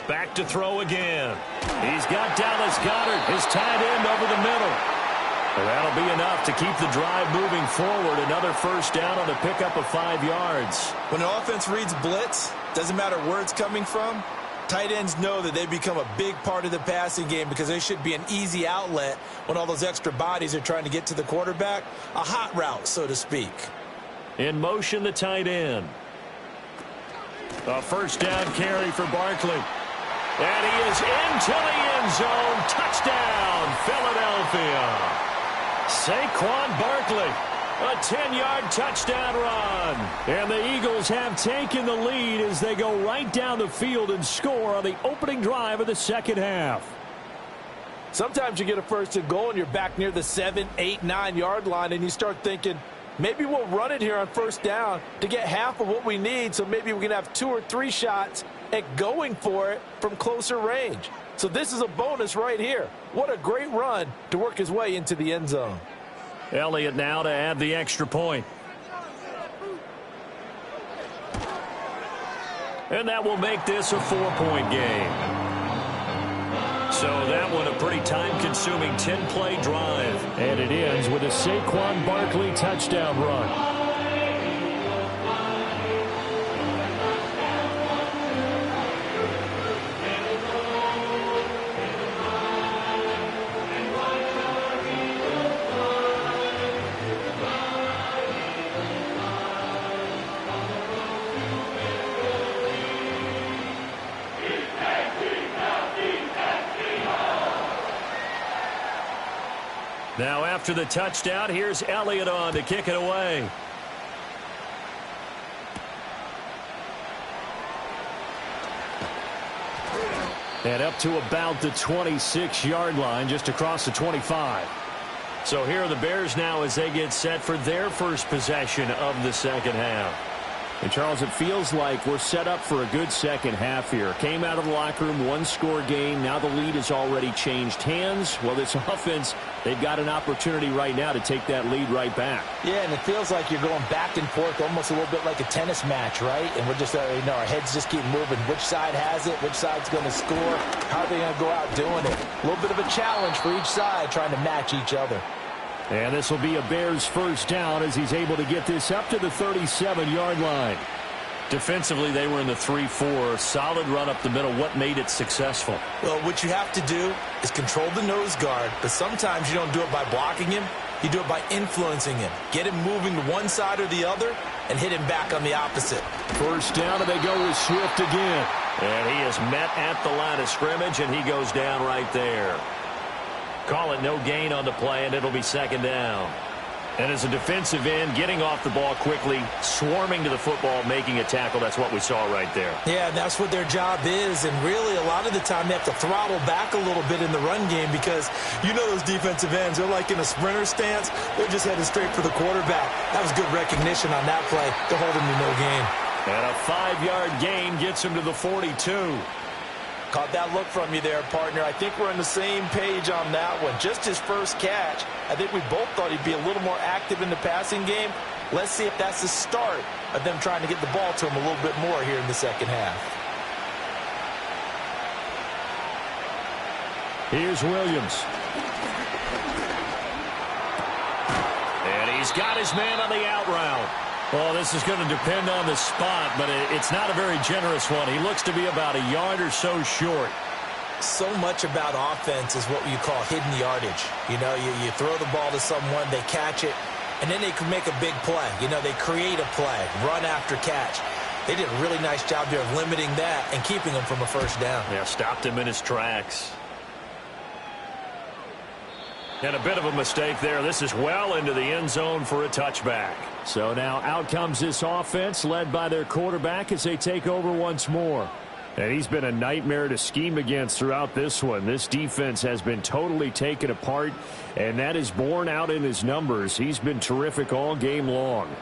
Back to throw again. He's got Dallas Goedert, his tight end, over the middle. And that'll be enough to keep the drive moving forward. Another first down on a pickup of 5 yards. When the offense reads blitz, doesn't matter where it's coming from, tight ends know that they become a big part of the passing game because they should be an easy outlet when all those extra bodies are trying to get to the quarterback. A hot route, so to speak. In motion, the tight end. A first down carry for Barkley. And he is into the end zone. Touchdown, Philadelphia. Saquon Barkley, a 10-yard touchdown run. And the Eagles have taken the lead as they go right down the field and score on the opening drive of the second half. Sometimes you get a first and goal and you're back near the 7, 8, 9-yard line and you start thinking, maybe we'll run it here on first down to get half of what we need, so maybe we can have 2 or 3 shots at going for it from closer range. So this is a bonus right here. What a great run to work his way into the end zone. Elliott now to add the extra point. And that will make this a 4-point game. So that one a pretty time-consuming 10-play drive. And it ends with a Saquon Barkley touchdown run. Now after the touchdown, here's Elliott on to kick it away. And up to about the 26-yard line, just across the 25. So here are the Bears now as they get set for their first possession of the second half. And, Charles, it feels like we're set up for a good second half here. Came out of the locker room, one-score game. Now the lead has already changed hands. Well, this offense, they've got an opportunity right now to take that lead right back. Yeah, and it feels like you're going back and forth, almost a little bit like a tennis match, right? And we're just, our heads just keep moving. Which side has it? Which side's going to score? How are they going to go out doing it? A little bit of a challenge for each side, trying to match each other. And this will be a Bears first down as he's able to get this up to the 37-yard line. Defensively, they were in the 3-4. Solid run up the middle. What made it successful? Well, what you have to do is control the nose guard, but sometimes you don't do it by blocking him. You do it by influencing him. Get him moving to one side or the other and hit him back on the opposite. First down, and they go with Swift again. And he is met at the line of scrimmage, and he goes down right there. Call it no gain on the play, and it'll be second down. And as a defensive end, getting off the ball quickly, swarming to the football, making a tackle, that's what we saw right there. Yeah, that's what their job is, and really a lot of the time they have to throttle back a little bit in the run game because you know those defensive ends, they're like in a sprinter stance. They're just headed straight for the quarterback. That was good recognition on that play to hold him to no gain. And a 5-yard gain gets him to the 42. Caught that look from you there, partner. I think we're on the same page on that one. Just his first catch. I think we both thought he'd be a little more active in the passing game. Let's see if that's the start of them trying to get the ball to him a little bit more here in the second half. Here's Williams. And he's got his man on the out route. Well, this is going to depend on the spot, but it's not a very generous one. He looks to be about a yard or so short. So much about offense is what you call hidden yardage. You know, you throw the ball to someone, they catch it, and then they can make a big play. You know, they create a play, run after catch. They did a really nice job there of limiting that and keeping him from a first down. Yeah, stopped him in his tracks. And a bit of a mistake there. This is well into the end zone for a touchback. So now out comes this offense led by their quarterback as they take over once more. And he's been a nightmare to scheme against throughout this one. This defense has been totally taken apart, and that is borne out in his numbers. He's been terrific all game long.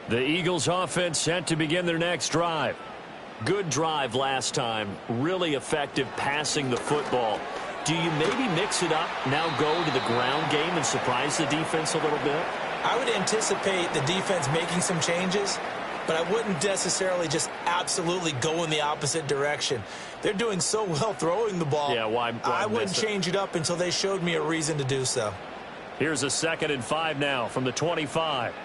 The Eagles offense set to begin their next drive. Good drive last time. Really effective passing the football. Do you maybe mix it up, now go to the ground game and surprise the defense a little bit? I would anticipate the defense making some changes, but I wouldn't necessarily just absolutely go in the opposite direction. They're doing so well throwing the ball. Yeah, why I wouldn't change it up until they showed me a reason to do so. Here's a 2nd and 5 now from the 25.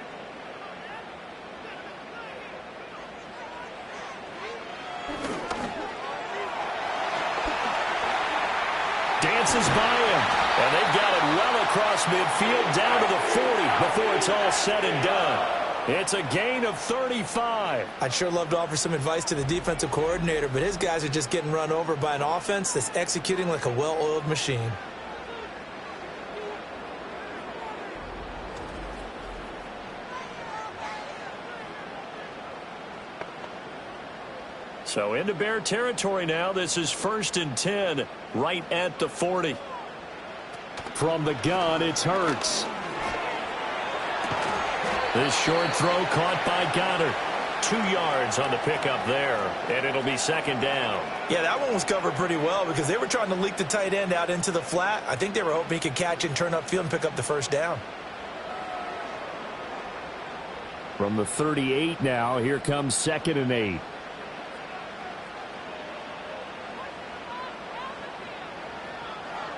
Dances by him, and they've got it well across midfield down to the 40 before it's all said and done. It's a gain of 35. I'd sure love to offer some advice to the defensive coordinator, but his guys are just getting run over by an offense that's executing like a well-oiled machine. So into Bear territory now. This is 1st and 10 right at the 40. From the gun, it's Hurts. This short throw caught by Goddard. 2 yards on the pickup there, and it'll be 2nd down. Yeah, that one was covered pretty well because they were trying to leak the tight end out into the flat. I think they were hoping he could catch and turn upfield and pick up the first down. From the 38 now, here comes 2nd and 8.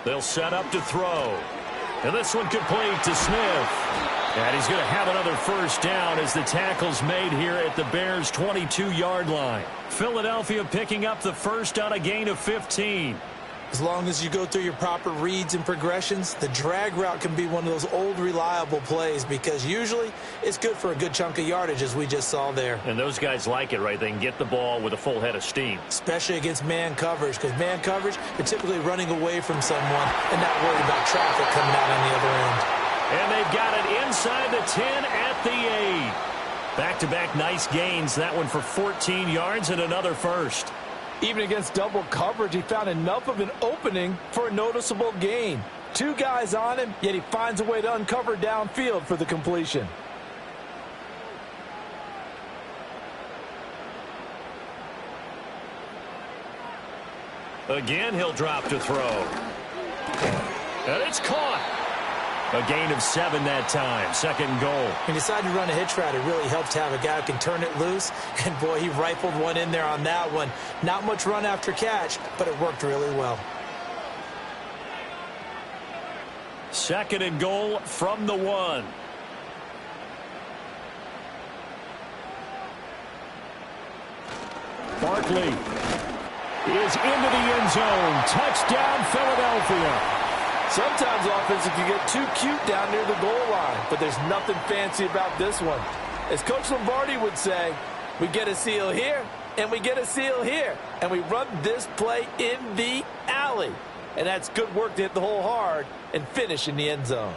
They'll set up to throw. And this one complete to Smith. And he's going to have another first down as the tackle's made here at the Bears' 22-yard line. Philadelphia picking up the first on a gain of 15. As long as you go through your proper reads and progressions, the drag route can be one of those old reliable plays because usually it's good for a good chunk of yardage as we just saw there. And those guys like it, right? They can get the ball with a full head of steam. Especially against man coverage because man coverage, they're typically running away from someone and not worried about traffic coming out on the other end. And they've got it inside the 10 at the 8. Back-to-back nice gains. That one for 14 yards and another first. Even against double coverage, he found enough of an opening for a noticeable gain. 2 guys on him, yet he finds a way to uncover downfield for the completion. Again, he'll drop to throw. And it's caught. A gain of 7 that time. 2nd and goal. When you decide to run a hitch route, it really helps to have a guy who can turn it loose. And, boy, he rifled one in there on that one. Not much run after catch, but it worked really well. 2nd and goal from the 1. Barkley is into the end zone. Touchdown, Philadelphia. Sometimes offenses can get too cute down near the goal line, but there's nothing fancy about this one. As Coach Lombardi would say, we get a seal here, and we get a seal here, and we run this play in the alley. And that's good work to hit the hole hard and finish in the end zone.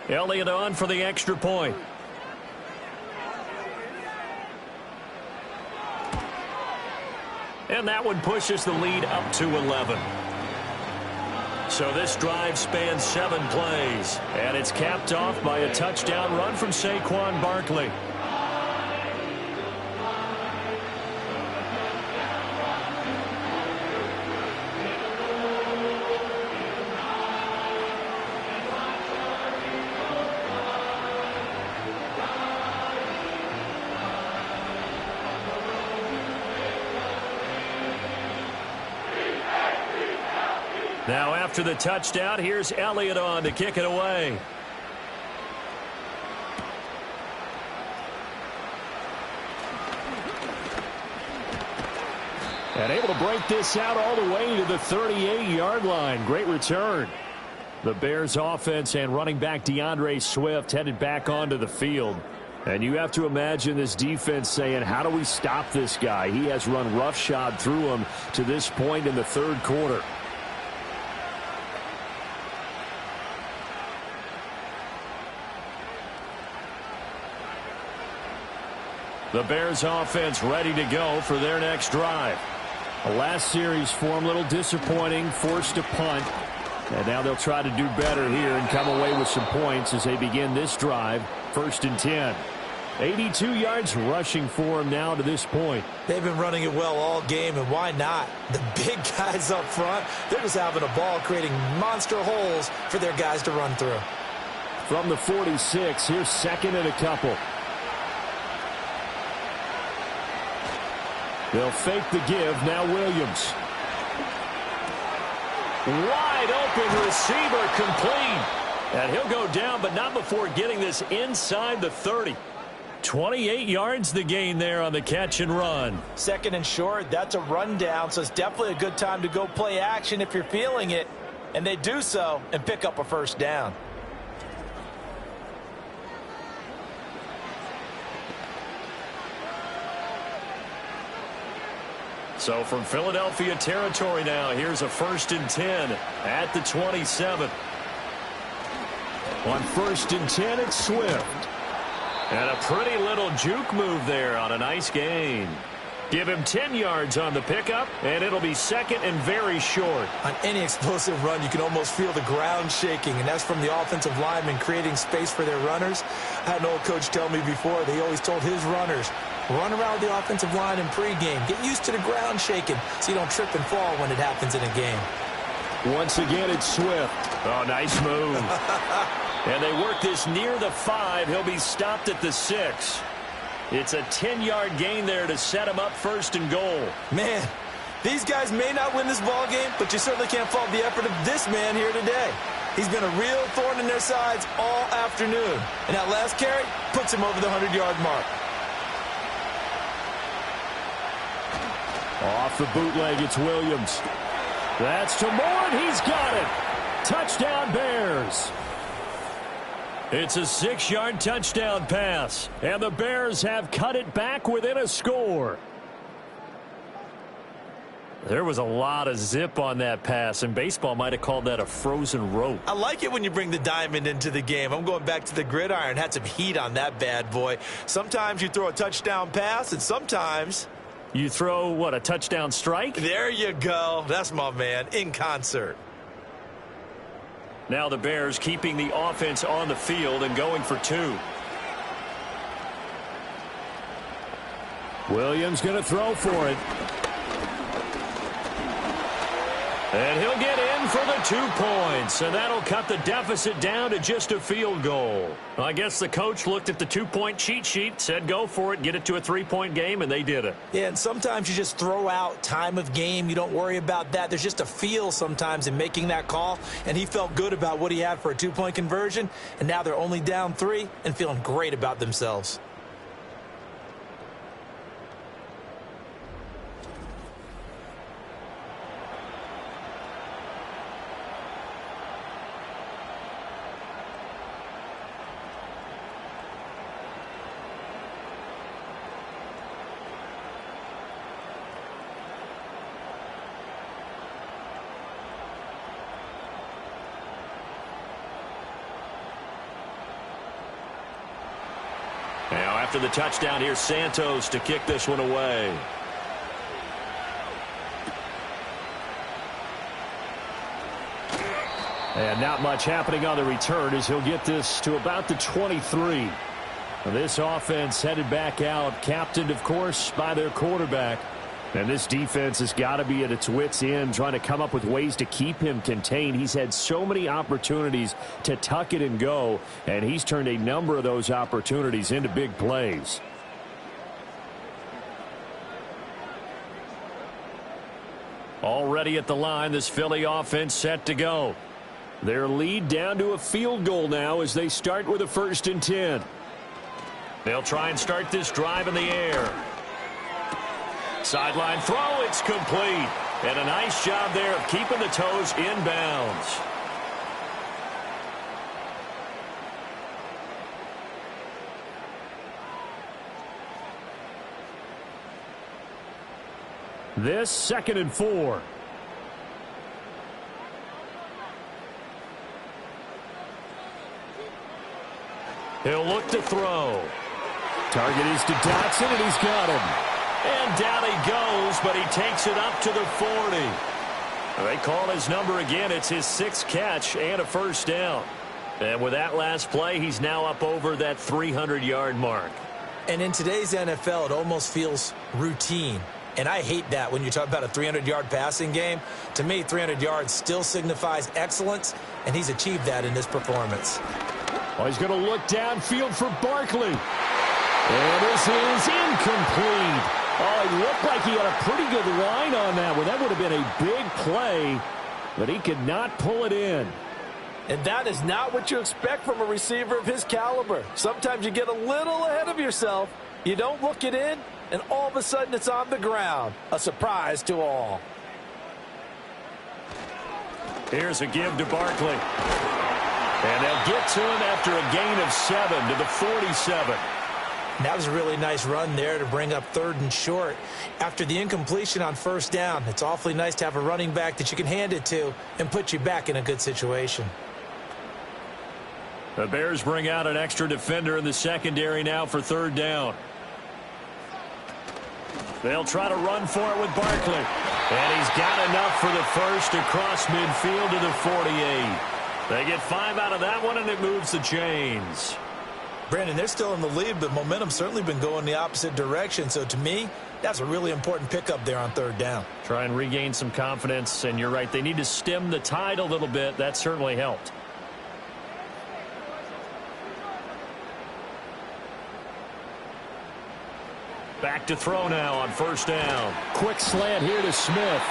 Elliott on for the extra point. And that one pushes the lead up to 11. So this drive spans 7 plays. And it's capped off by a touchdown run from Saquon Barkley. Now after the touchdown, here's Elliott on to kick it away. And able to break this out all the way to the 38-yard line. Great return. The Bears offense and running back DeAndre Swift headed back onto the field. And you have to imagine this defense saying, how do we stop this guy? He has run roughshod through him to this point in the third quarter. The Bears offense ready to go for their next drive. The last series for them, a little disappointing, forced a punt. And now they'll try to do better here and come away with some points as they begin this drive, 1st and 10. 82 yards rushing for them now to this point. They've been running it well all game, and why not? The big guys up front, they're just having a ball, creating monster holes for their guys to run through. From the 46, here's 2nd and a couple. They'll fake the give. Now Williams. Wide open receiver complete. And he'll go down, but not before getting this inside the 30. 28 yards the gain there on the catch and run. 2nd and short, that's a rundown, so it's definitely a good time to go play action if you're feeling it. And they do so and pick up a 1st down. So from Philadelphia territory now, here's a 1st and 10 at the 27. On 1st and 10, it's Swift. And a pretty little juke move there on a nice gain. Give him 10 yards on the pickup, and it'll be 2nd and very short. On any explosive run, you can almost feel the ground shaking, and that's from the offensive linemen creating space for their runners. I had an old coach tell me before, he always told his runners, run around the offensive line in pregame. Get used to the ground shaking so you don't trip and fall when it happens in a game. Once again, it's Swift. Oh, nice move. And they work this near the 5. He'll be stopped at the 6. It's a 10-yard gain there to set him up 1st and goal. Man, these guys may not win this ball game, but you certainly can't fault the effort of this man here today. He's been a real thorn in their sides all afternoon. And that last carry puts him over the 100-yard mark. Off the bootleg, it's Williams. That's to Moore, and he's got it. Touchdown, Bears. It's a 6-yard touchdown pass. And the Bears have cut it back within a score. There was a lot of zip on that pass, and baseball might have called that a frozen rope. I like it when you bring the diamond into the game. I'm going back to the gridiron. Had some heat on that bad boy. Sometimes you throw a touchdown pass, and sometimes you throw, what, a touchdown strike? There you go. That's my man, in concert. Now the Bears keeping the offense on the field and going for 2. Williams going to throw for it. And he'll get in for the 2 points, and that'll cut the deficit down to just a field goal. I guess the coach looked at the 2-point cheat sheet, said go for it, get it to a 3-point game, and they did it. Yeah, and sometimes you just throw out time of game. You don't worry about that. There's just a feel sometimes in making that call, and he felt good about what he had for a 2-point conversion, and now they're only down 3 and feeling great about themselves. Now, after the touchdown, here's Santos to kick this one away. And not much happening on the return as he'll get this to about the 23. This offense headed back out, captained, of course, by their quarterback. And this defense has got to be at its wits' end, trying to come up with ways to keep him contained. He's had so many opportunities to tuck it and go, and he's turned a number of those opportunities into big plays. Already at the line, this Philly offense set to go. Their lead down to a field goal now as they start with a 1st and 10. They'll try and start this drive in the air. Sideline throw, it's complete. And a nice job there of keeping the toes in bounds. This 2nd and 4. He'll look to throw. Target is to Dotson, and he's got him. And down he goes, but he takes it up to the 40. They call his number again. It's his 6th catch and a 1st down. And with that last play, he's now up over that 300-yard mark. And in today's NFL, it almost feels routine. And I hate that when you talk about a 300-yard passing game. To me, 300 yards still signifies excellence, and he's achieved that in this performance. Oh, he's going to look downfield for Barkley. And this is incomplete. Oh, it looked like he had a pretty good line on that one. That would have been a big play, but he could not pull it in. And that is not what you expect from a receiver of his caliber. Sometimes you get a little ahead of yourself. You don't look it in, and all of a sudden it's on the ground. A surprise to all. Here's a give to Barkley. And they'll get to him after a gain of 7 to the 47. That was a really nice run there to bring up 3rd and short. After the incompletion on 1st down, it's awfully nice to have a running back that you can hand it to and put you back in a good situation. The Bears bring out an extra defender in the secondary now for 3rd down. They'll try to run for it with Barkley. And he's got enough for the 1st across midfield to the 48. They get 5 out of that one, and it moves the chains. Brandon, they're still in the lead, but momentum's certainly been going the opposite direction. So to me, that's a really important pickup there on 3rd down. Try and regain some confidence, and you're right. They need to stem the tide a little bit. That certainly helped. Back to throw now on 1st down. Quick slant here to Smith.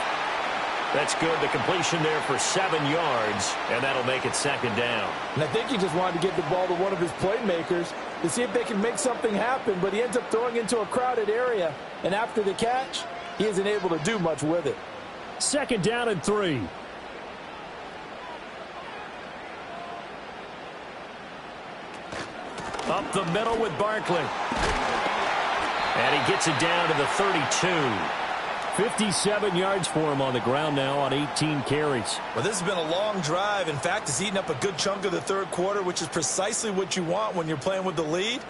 That's good. The completion there for 7 yards, and that'll make it 2nd down. And I think he just wanted to get the ball to one of his playmakers to see if they can make something happen, but he ends up throwing into a crowded area. And after the catch, he isn't able to do much with it. 2nd down and 3. Up the middle with Barkley. And he gets it down to the 32. 57 yards for him on the ground now on 18 carries. Well, this has been a long drive. In fact, it's eaten up a good chunk of the 3rd quarter, which is precisely what you want when you're playing with the lead.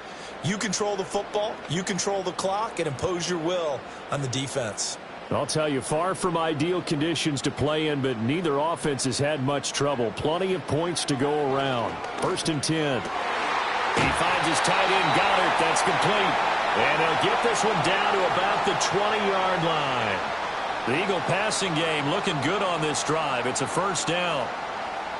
You control the football, you control the clock, and impose your will on the defense. I'll tell you, far from ideal conditions to play in, but neither offense has had much trouble. Plenty of points to go around. 1st and 10. He finds his tight end, Goddard. That's complete. And they'll get this one down to about the 20-yard line. The Eagle passing game looking good on this drive. It's a first down.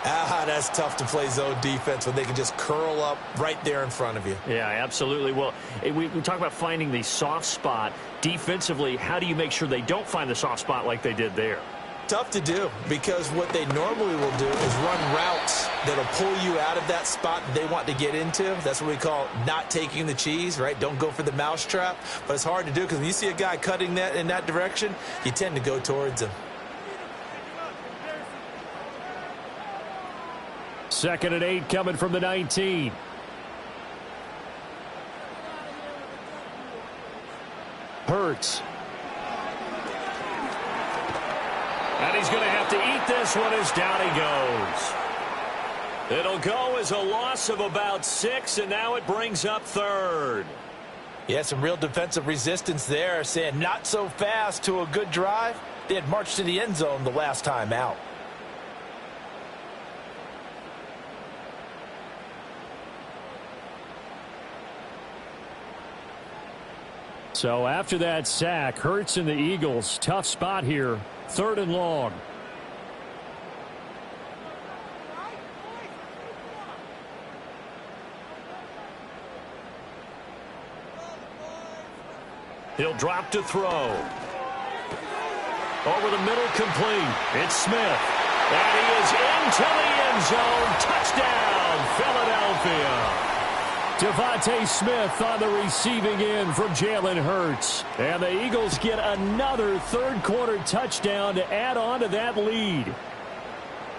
That's tough to play zone defense when they can just curl up right there in front of you. Yeah, absolutely. Well, we talk about finding the soft spot. Defensively, how do you make sure they don't find the soft spot like they did there? Tough to do, because what they normally will do is run routes that'll pull you out of that spot that they want to get into. That's what we call not taking the cheese, right? Don't go for the mousetrap. But it's hard to do because when you see a guy cutting that in that direction, you tend to go towards him. 2nd and 8 coming from the 19. Hurts. And he's going to have to eat this one as down he goes. It'll go as a loss of about 6, and now it brings up 3rd. Yeah, some real defensive resistance there, saying not so fast to a good drive. They had marched to the end zone the last time out. So after that sack, Hurts and the Eagles, tough spot here, 3rd and long. He'll drop to throw. Over the middle, complete. It's Smith. And he is into the end zone. Touchdown, Philadelphia. Devontae Smith on the receiving end from Jalen Hurts. And the Eagles get another third-quarter touchdown to add on to that lead.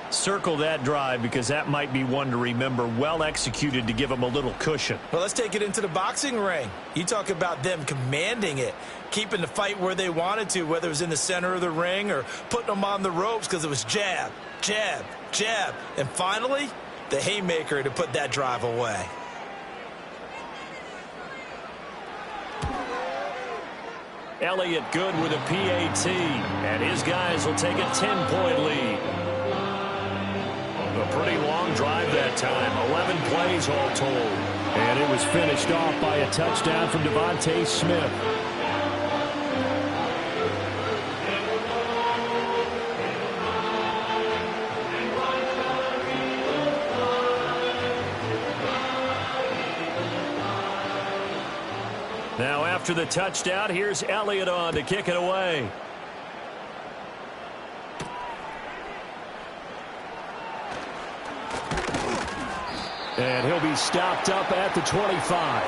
Circle that drive because that might be one to remember. Well executed to give them a little cushion. Well, let's take it into the boxing ring. You talk about them commanding it, keeping the fight where they wanted to, whether it was in the center of the ring or putting them on the ropes because it was jab, jab, jab. And finally, the haymaker to put that drive away. Elliott good with a PAT, and his guys will take a 10-point lead. A pretty long drive that time, 11 plays all told. And it was finished off by a touchdown from Devontae Smith. Now after the touchdown, here's Elliott on to kick it away. And he'll be stopped up at the 25.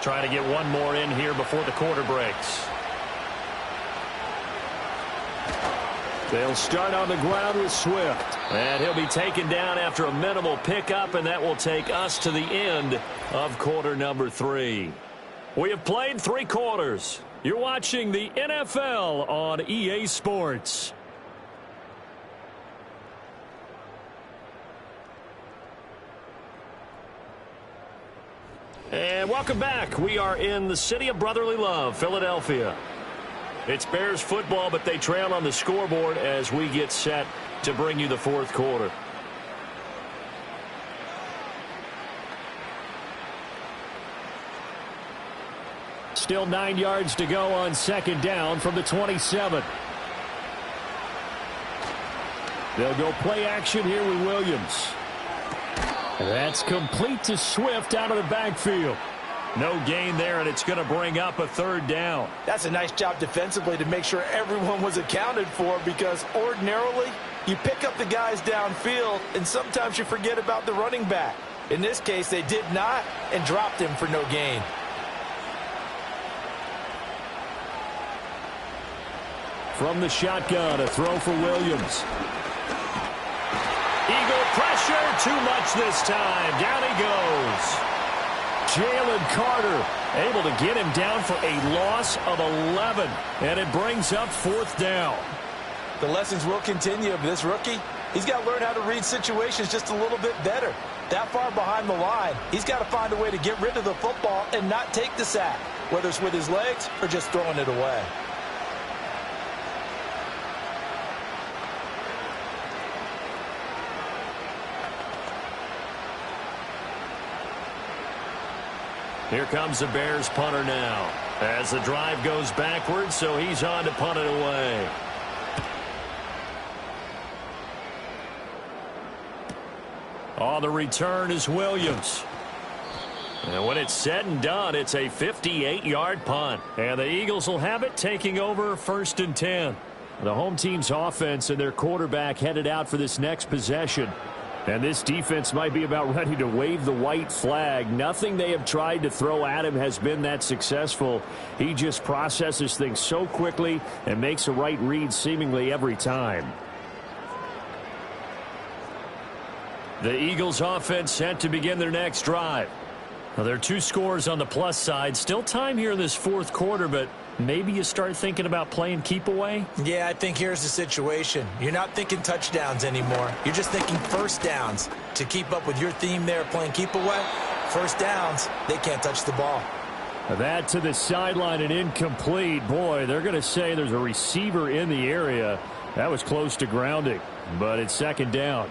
Trying to get one more in here before the quarter breaks. They'll start on the ground with Swift. And he'll be taken down after a minimal pickup, and that will take us to the end of quarter number 3. We have played 3 quarters. You're watching the NFL on EA Sports. And welcome back. We are in the city of brotherly love, Philadelphia. It's Bears football, but they trail on the scoreboard as we get set to bring you the 4th quarter. Still 9 yards to go on 2nd down from the 27. They'll go play action here with Williams. That's complete to Swift out of the backfield. No gain there, and it's going to bring up a 3rd down. That's a nice job defensively to make sure everyone was accounted for, because ordinarily you pick up the guys downfield and sometimes you forget about the running back. In this case, they did not and dropped him for no gain. From the shotgun, a throw for Williams. Eagle pressure, too much this time. Down he goes. Jalen Carter able to get him down for a loss of 11. And it brings up 4th down. The lessons will continue, but this rookie, he's got to learn how to read situations just a little bit better. That far behind the line, he's got to find a way to get rid of the football and not take the sack, whether it's with his legs or just throwing it away. Here comes the Bears punter now. As the drive goes backwards, so he's on to punt it away. On the return is Williams. And when it's said and done, it's a 58-yard punt. And the Eagles will have it, taking over 1st and 10. The home team's offense and their quarterback headed out for this next possession. And this defense might be about ready to wave the white flag. Nothing they have tried to throw at him has been that successful. He just processes things so quickly and makes a right read seemingly every time. The Eagles offense set to begin their next drive. Well, there are 2 scores on the plus side. Still time here in this 4th quarter, but maybe you start thinking about playing keep away? Yeah, I think here's the situation. You're not thinking touchdowns anymore. You're just thinking first downs. To keep up with your theme there, playing keep away, first downs, they can't touch the ball. That to the sideline and incomplete. Boy, they're going to say there's a receiver in the area. That was close to grounding, but it's 2nd down.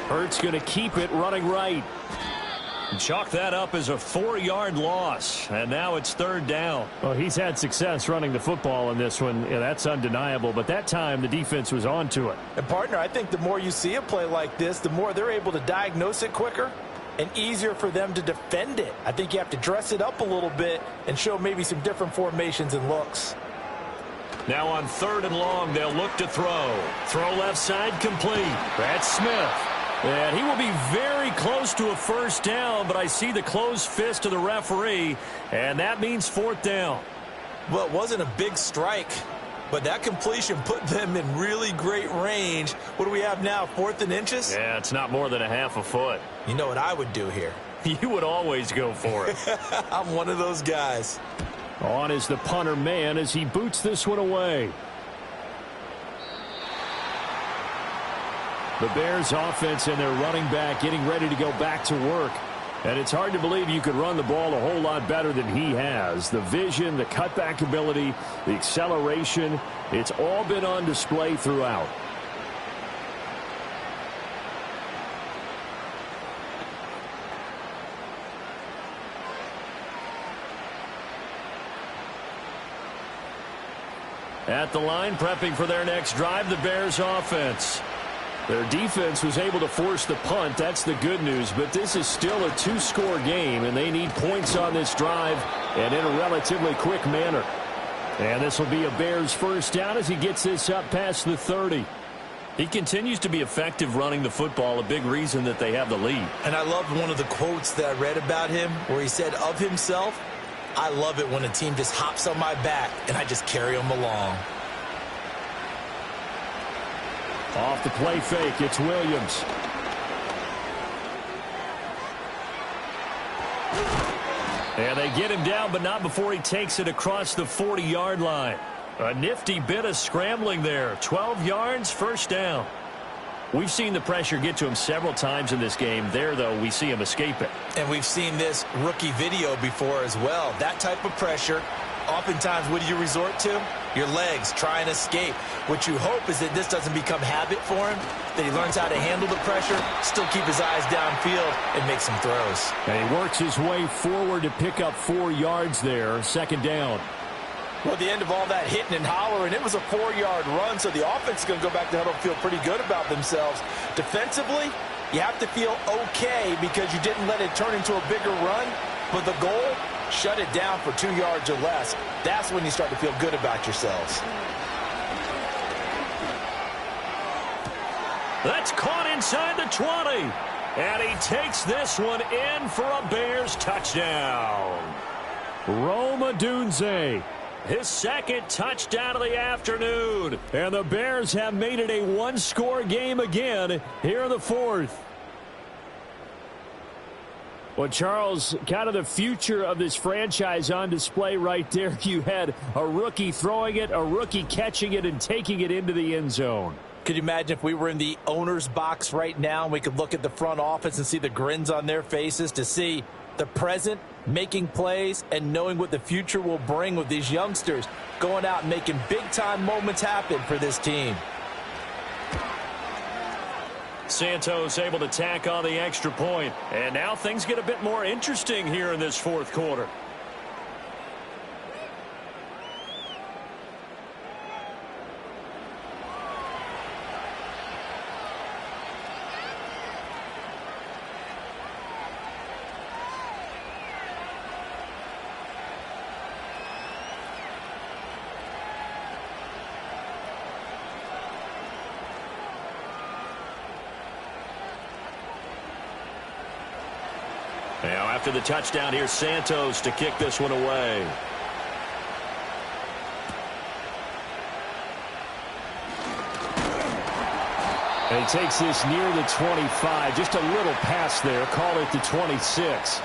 Hurts going to keep it running right. Chalk that up as a 4-yard loss, and now it's 3rd down. Well, he's had success running the football in this one. Yeah, that's undeniable, but that time the defense was on to it. And, partner, I think the more you see a play like this, the more they're able to diagnose it quicker and easier for them to defend it. I think you have to dress it up a little bit and show maybe some different formations and looks. Now on 3rd and long, they'll look to throw. Throw left side complete. That's Smith. And he will be very close to a 1st down, but I see the closed fist of the referee, and that means 4th down. Well, it wasn't a big strike, but that completion put them in really great range. What do we have now, 4th and inches? Yeah, it's not more than a half a foot. You know what I would do here? You would always go for it. I'm one of those guys. On is the punter man as he boots this one away. The Bears offense and their running back getting ready to go back to work. And it's hard to believe you could run the ball a whole lot better than he has. The vision, the cutback ability, the acceleration, it's all been on display throughout. At the line, prepping for their next drive, the Bears offense. Their defense was able to force the punt. That's the good news. But this is still a 2-score game, and they need points on this drive and in a relatively quick manner. And this will be a Bears 1st down as he gets this up past the 30. He continues to be effective running the football, a big reason that they have the lead. And I love one of the quotes that I read about him where he said of himself, "I love it when a team just hops on my back and I just carry them along." Off the play fake, it's Williams. And they get him down, but not before he takes it across the 40-yard line. A nifty bit of scrambling there. 12 yards, 1st down. We've seen the pressure get to him several times in this game. There, though, we see him escape it. And we've seen this rookie video before as well. That type of pressure, oftentimes, what do you resort to? Your legs, try and escape. What you hope is that this doesn't become habit for him, that he learns how to handle the pressure, still keep his eyes downfield, and make some throws. And he works his way forward to pick up 4 yards there, 2nd down. Well, at the end of all that hitting and hollering, it was a 4-yard run, so the offense is going to go back to huddle, feel pretty good about themselves. Defensively, you have to feel okay because you didn't let it turn into a bigger run, but the goal, shut it down for 2 yards or less. That's when you start to feel good about yourselves. That's caught inside the 20. And he takes this one in for a Bears touchdown. Rome Odunze. His 2nd touchdown of the afternoon. And the Bears have made it a 1-score game again here in the 4th. Well, Charles, kind of the future of this franchise on display right there. You had a rookie throwing it, a rookie catching it, and taking it into the end zone. Could you imagine if we were in the owner's box right now and we could look at the front office and see the grins on their faces to see the present, making plays, and knowing what the future will bring with these youngsters going out and making big-time moments happen for this team. Santos able to tack on the extra point. And now things get a bit more interesting here in this fourth quarter. Now after the touchdown, here's Santos to kick this one away. And he takes this near the 25. Just a little pass there. Call it the 26.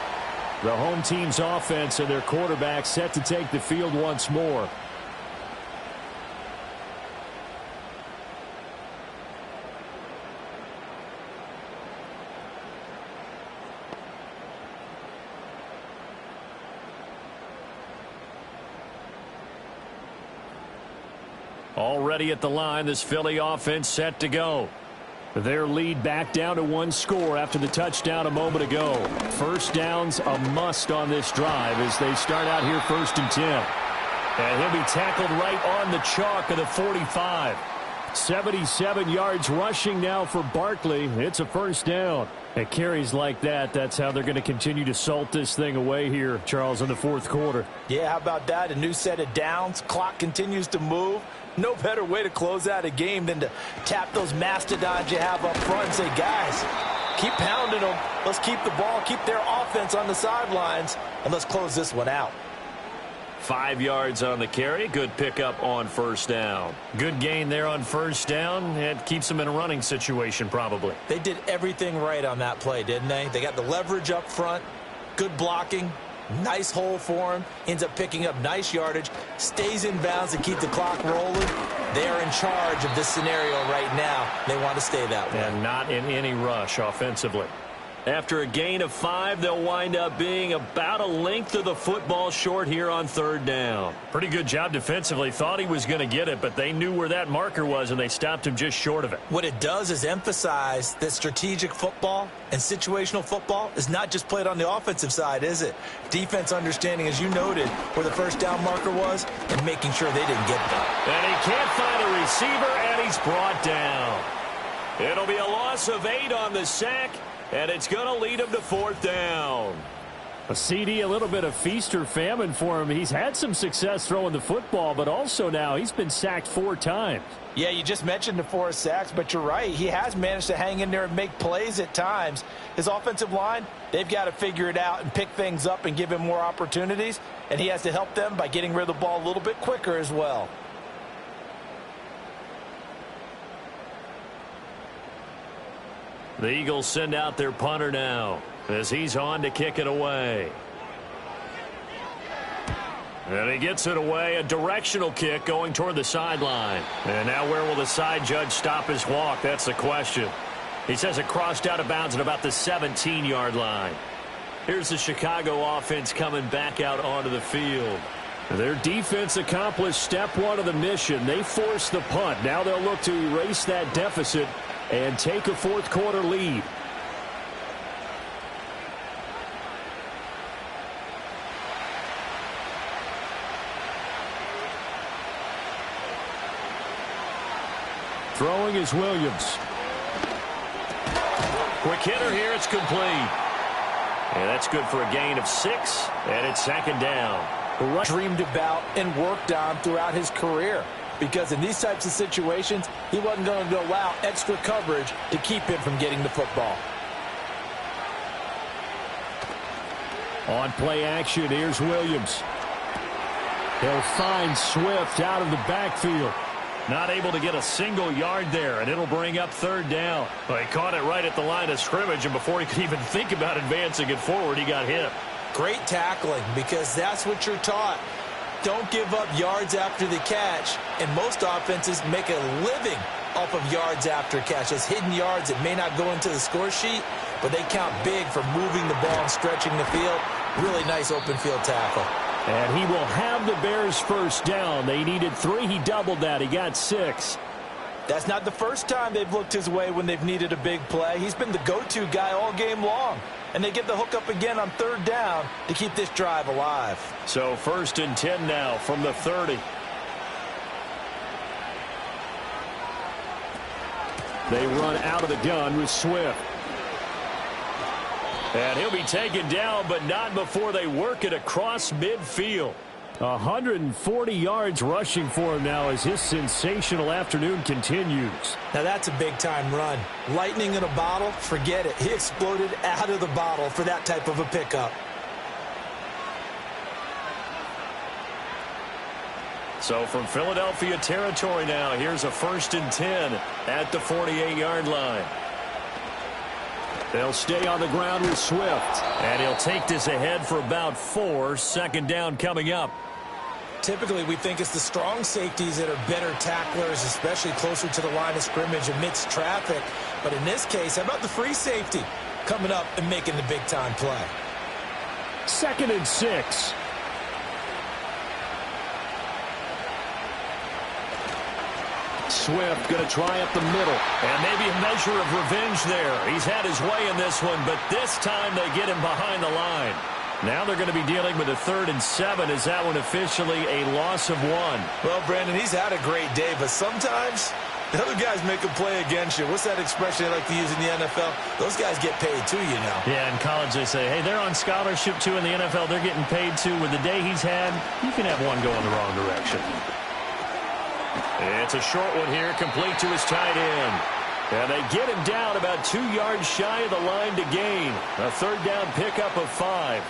The home team's offense and their quarterback set to take the field once more. Already at the line, this Philly offense set to go. Their lead back down to one score after the touchdown a moment ago. First down's a must on this drive as they start out here 1st and 10. And he'll be tackled right on the chalk of the 45. 77 yards rushing now for Barkley. It's a first down. At carries like that, that's how they're going to continue to salt this thing away here, Charles, in the fourth quarter. Yeah, how about that? A new set of downs. Clock continues to move. No better way to close out a game than to tap those mastodons you have up front and say, guys, keep pounding them. Let's keep the ball, keep their offense on the sidelines, and let's close this one out. 5 yards on the carry. Good pickup on first down. Good gain there on first down. It keeps them in a running situation probably. They did everything right on that play, didn't they? They got the leverage up front, good blocking, nice hole for him, ends up picking up nice yardage, stays in bounds to keep the clock rolling. They are in charge of this scenario right now. They want to stay that way. And not in any rush offensively. After a gain of 5, they'll wind up being about a length of the football short here on third down. Pretty good job defensively. Thought he was going to get it, but they knew where that marker was, and they stopped him just short of it. What it does is emphasize that strategic football and situational football is not just played on the offensive side, is it? Defense understanding, as you noted, where the first down marker was and making sure they didn't get that. And he can't find a receiver, and he's brought down. It'll be a loss of 8 on the sack. And it's going to lead him to fourth down. A CD, a little bit of feast or famine for him. He's had some success throwing the football, but also now he's been sacked 4 times. Yeah, you just mentioned the 4 sacks, but you're right. He has managed to hang in there and make plays at times. His offensive line, they've got to figure it out and pick things up and give him more opportunities. And he has to help them by getting rid of the ball a little bit quicker as well. The Eagles send out their punter now as he's on to kick it away. And he gets it away, a directional kick going toward the sideline. And now where will the side judge stop his walk? That's the question. He says it crossed out of bounds at about the 17-yard line. Here's the Chicago offense coming back out onto the field. Their defense accomplished step 1 of the mission. They forced the punt. Now they'll look to erase that deficit and take a fourth quarter lead. Throwing is Williams. Quick hitter here, it's complete. And that's good for a gain of 6, and it's second down. Dreamed about and worked on throughout his career. Because in these types of situations, he wasn't going to allow extra coverage to keep him from getting the football. On play action, here's Williams. He'll find Swift out of the backfield. Not able to get a single yard there, and it'll bring up third down. Well, he caught it right at the line of scrimmage, and before he could even think about advancing it forward, he got hit. Great tackling, because that's what you're taught. Don't give up yards after the catch, and most offenses make a living off of yards after catch. Those hidden yards that may not go into the score sheet, but they count big for moving the ball and stretching the field. Really nice open field tackle. And he will have the Bears first down. They needed 3. He doubled that. He got 6. That's not the first time they've looked his way when they've needed a big play. He's been the go-to guy all game long. And they get the hook up again on 3rd down to keep this drive alive. So 1st and 10 now from the 30. They run out of the gun with Swift. And he'll be taken down, but not before they work it across midfield. 140 yards rushing for him now as his sensational afternoon continues. Now that's a big-time run. Lightning in a bottle, forget it. He exploded out of the bottle for that type of a pickup. So from Philadelphia territory now, here's a 1st and 10 at the 48-yard line. They'll stay on the ground with Swift. And he'll take this ahead for about 4. 2nd down coming up. Typically, we think it's the strong safeties that are better tacklers, especially closer to the line of scrimmage amidst traffic. But in this case, how about the free safety coming up and making the big-time play? 2nd and 6. Swift going to try up the middle. And maybe a measure of revenge there. He's had his way in this one, but this time they get him behind the line. Now they're going to be dealing with a 3rd and 7. Is that one officially a loss of 1? Well, Brandon, he's had a great day, but sometimes the other guys make a play against you. What's that expression they like to use in the NFL? Those guys get paid too, you know. Yeah, in college they say, hey, they're on scholarship too. In the NFL, they're getting paid too. With the day he's had, you can have one go in the wrong direction. It's a short one here, complete to his tight end. And they get him down about 2 yards shy of the line to gain. A 3rd down pickup of 5.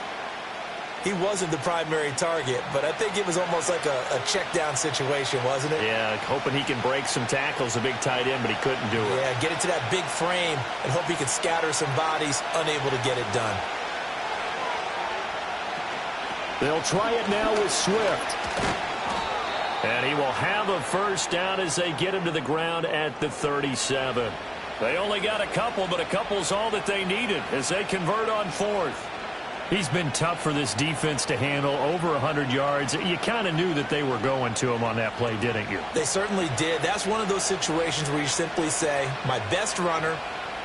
He wasn't the primary target, but I think it was almost like a check down situation, wasn't it? Yeah, hoping he can break some tackles, a big tight end, but he couldn't do it. Yeah, get into that big frame and hope he can scatter some bodies, unable to get it done. They'll try it now with Swift. And he will have a 1st down as they get him to the ground at the 37. They only got a couple, but a couple's all that they needed as they convert on 4th. He's been tough for this defense to handle, over 100 yards. You kind of knew that they were going to him on that play, didn't you? They certainly did. That's one of those situations where you simply say, my best runner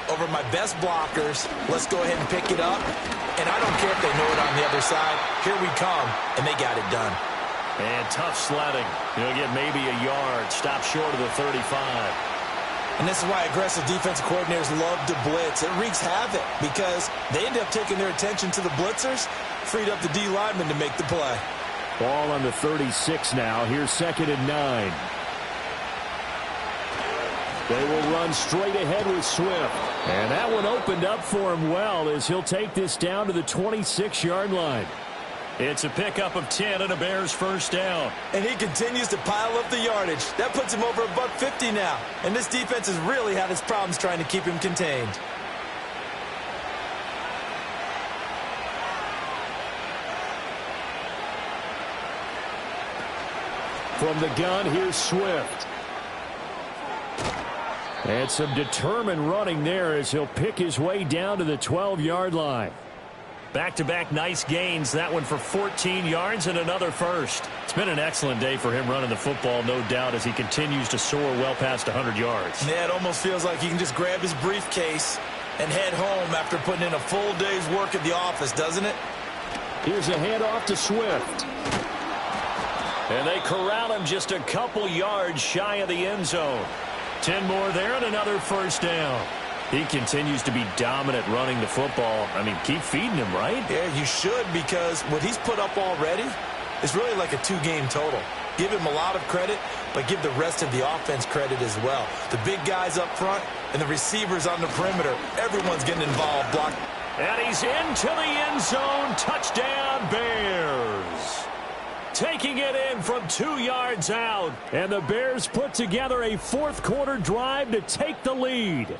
over my best blockers. Let's go ahead and pick it up. And I don't care if they know it on the other side. Here we come, and they got it done. And tough sledding. He'll get maybe a yard. Stop short of the 35. And this is why aggressive defensive coordinators love to blitz. It wreaks havoc because they end up taking their attention to the blitzers, freed up the D lineman to make the play. Ball on the 36 now. Here's 2nd and 9. They will run straight ahead with Swift. And that one opened up for him well as he'll take this down to the 26-yard line. It's a pickup of 10 and a Bears 1st down. And he continues to pile up the yardage. That puts him over $150 now. And this defense has really had its problems trying to keep him contained. From the gun, here's Swift. And some determined running there as he'll pick his way down to the 12-yard line. Back-to-back nice gains. That one for 14 yards and another 1st. It's been an excellent day for him running the football, no doubt, as he continues to soar well past 100 yards. Yeah, it almost feels like he can just grab his briefcase and head home after putting in a full day's work at the office, doesn't it? Here's a handoff to Swift. And they corral him just a couple yards shy of the end zone. 10 more there and another 1st down. He continues to be dominant running the football. I mean, keep feeding him, right? Yeah, you should, because what he's put up already is really like a 2-game total. Give him a lot of credit, but give the rest of the offense credit as well. The big guys up front and the receivers on the perimeter, everyone's getting involved. And he's into the end zone. Touchdown, Bears. Taking it in from 2 yards out. And the Bears put together a 4th-quarter drive to take the lead.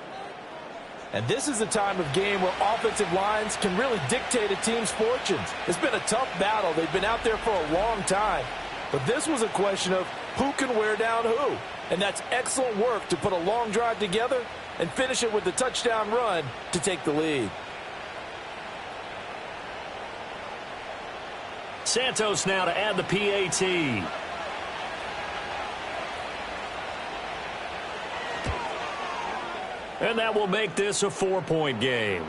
And this is the time of game where offensive lines can really dictate a team's fortunes. It's been a tough battle. They've been out there for a long time. But this was a question of who can wear down who. And that's excellent work to put a long drive together and finish it with a touchdown run to take the lead. Santos now to add the PAT. And that will make this a 4-point game.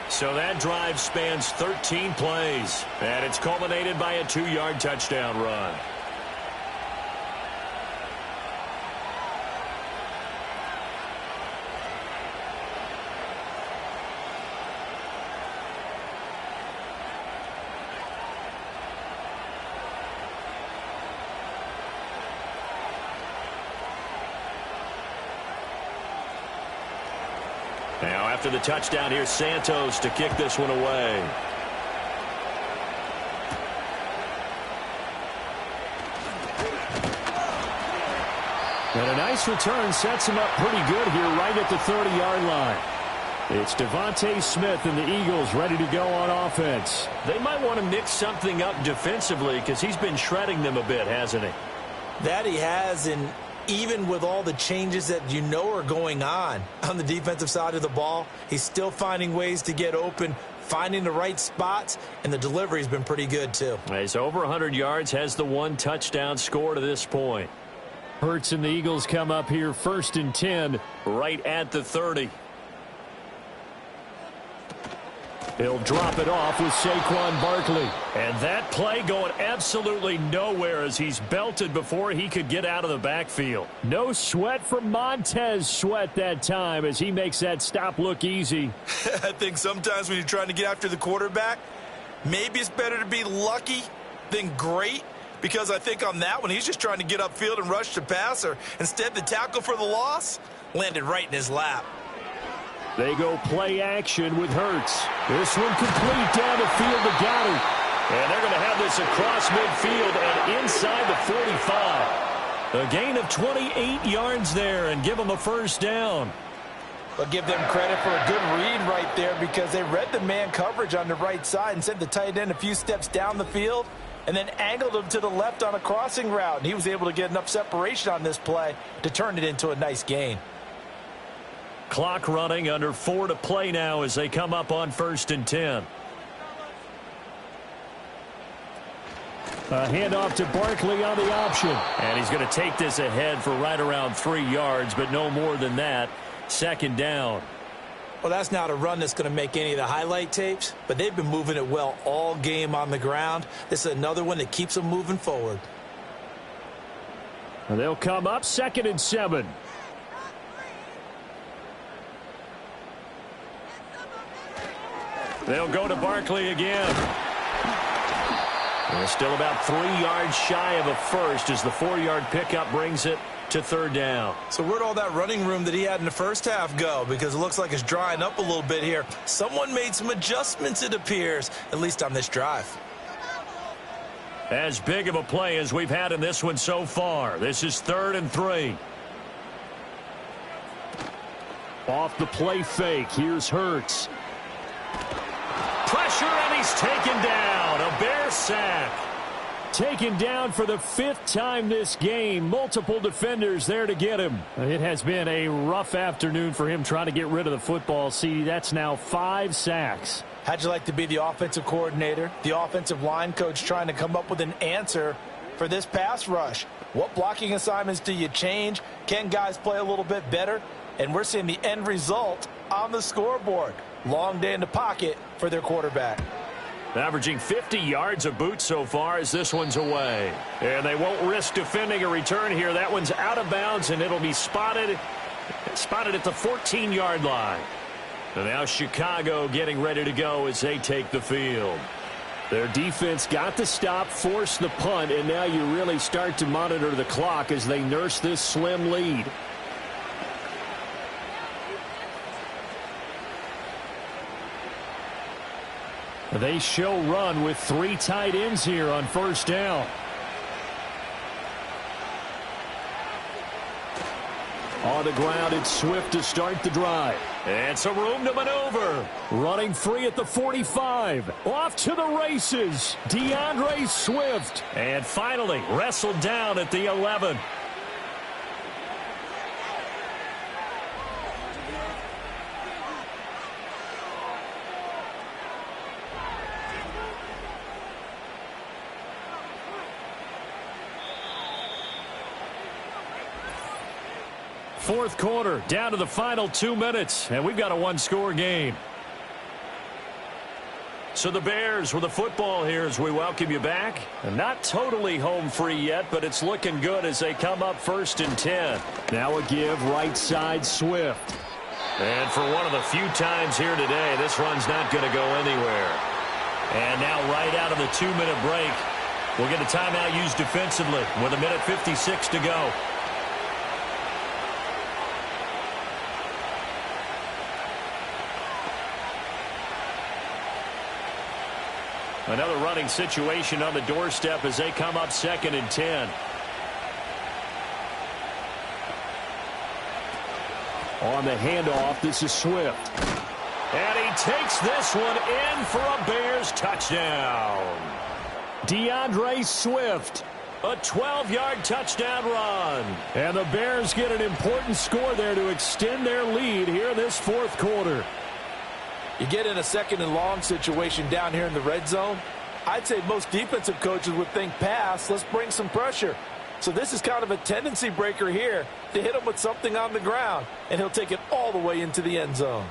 So that drive spans 13 plays, and it's culminated by a 2-yard touchdown run. Now, after the touchdown, here's Santos to kick this one away. And a nice return sets him up pretty good here right at the 30-yard line. It's Devontae Smith and the Eagles ready to go on offense. They might want to mix something up defensively because he's been shredding them a bit, hasn't he? That he has, and even with all the changes that you know are going on the defensive side of the ball, he's still finding ways to get open, finding the right spots, and the delivery's been pretty good too. He's over 100 yards, has the 1 touchdown score to this point. Hurts and the Eagles come up here 1st and 10. Right at the 30. He'll drop it off with Saquon Barkley. And that play going absolutely nowhere as he's belted before he could get out of the backfield. No sweat from Montez Sweat that time as he makes that stop look easy. I think sometimes when you're trying to get after the quarterback, maybe it's better to be lucky than great, because I think on that one, he's just trying to get upfield and rush the passer. Instead, the tackle for the loss landed right in his lap. They go play action with Hurts. This one complete down the field to Goddard. And they're going to have this across midfield and inside the 45. A gain of 28 yards there and give them a 1st down. But give them credit for a good read right there, because they read the man coverage on the right side and sent the tight end a few steps down the field and then angled him to the left on a crossing route. And he was able to get enough separation on this play to turn it into a nice gain. Clock running, under 4 to play now as they come up on 1st and 10. A handoff to Barkley on the option. And he's going to take this ahead for right around 3 yards, but no more than that. 2nd down. Well, that's not a run that's going to make any of the highlight tapes, but they've been moving it well all game on the ground. This is another one that keeps them moving forward. And they'll come up 2nd and 7. They'll go to Barkley again. They're still about 3 yards shy of a first as the 4-yard pickup brings it to 3rd down. So where'd all that running room that he had in the first half go? Because it looks like it's drying up a little bit here. Someone made some adjustments, it appears, at least on this drive. As big of a play as we've had in this one so far. This is 3rd and 3. Off the play fake. Here's Hurts. Pressure, and he's taken down. A Bear sack. Taken down for the 5th time this game. Multiple defenders there to get him. It has been a rough afternoon for him trying to get rid of the football. See, that's now 5 sacks. How'd you like to be the offensive coordinator, the offensive line coach, trying to come up with an answer for this pass rush? What blocking assignments do you change? Can guys play a little bit better? And we're seeing the end result on the scoreboard. Long day in the pocket for their quarterback. Averaging 50 yards a boot so far as this one's away. And they won't risk defending a return here. That one's out of bounds, and it'll be spotted at the 14-yard line. And now Chicago getting ready to go as they take the field. Their defense got the stop, forced the punt, and now you really start to monitor the clock as they nurse this slim lead. They show run with 3 tight ends here on 1st down. On the ground, it's Swift to start the drive. And some room to maneuver. Running free at the 45. Off to the races. DeAndre Swift. And finally wrestled down at the 11. Fourth quarter, down to the final 2 minutes, and we've got a one-score game. So the Bears with the football here as we welcome you back. And not totally home free yet, but it's looking good as they come up 1st and 10. Now a give right side Swift. And for one of the few times here today, this run's not going to go anywhere. And now right out of the 2-minute break, we'll get a timeout used defensively with 1:56 to go. Another running situation on the doorstep as they come up 2nd and 10. On the handoff, this is Swift. And he takes this one in for a Bears touchdown. DeAndre Swift, a 12-yard touchdown run. And the Bears get an important score there to extend their lead here this fourth quarter. You get in a 2nd and long situation down here in the red zone. I'd say most defensive coaches would think pass, let's bring some pressure. So this is kind of a tendency breaker here to hit him with something on the ground, and he'll take it all the way into the end zone.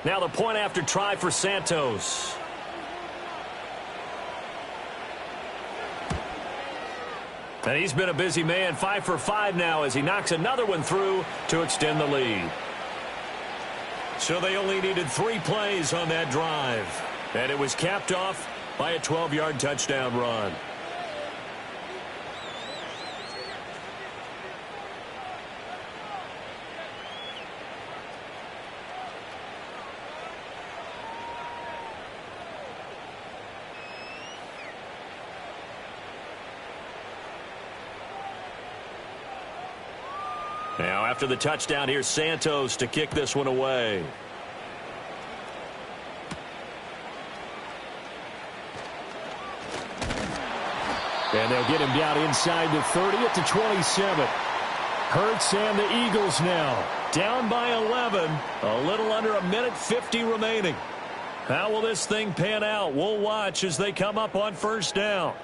Now the point after try for Santos. And he's been a busy man, 5 for 5 now as he knocks another one through to extend the lead. So they only needed 3 plays on that drive. And it was capped off by a 12-yard touchdown run. Now, after the touchdown, here's Santos to kick this one away. And they'll get him down inside the 30 at the 27. Hurts and the Eagles now down by 11. A little under 1:50 remaining. How will this thing pan out? We'll watch as they come up on first down.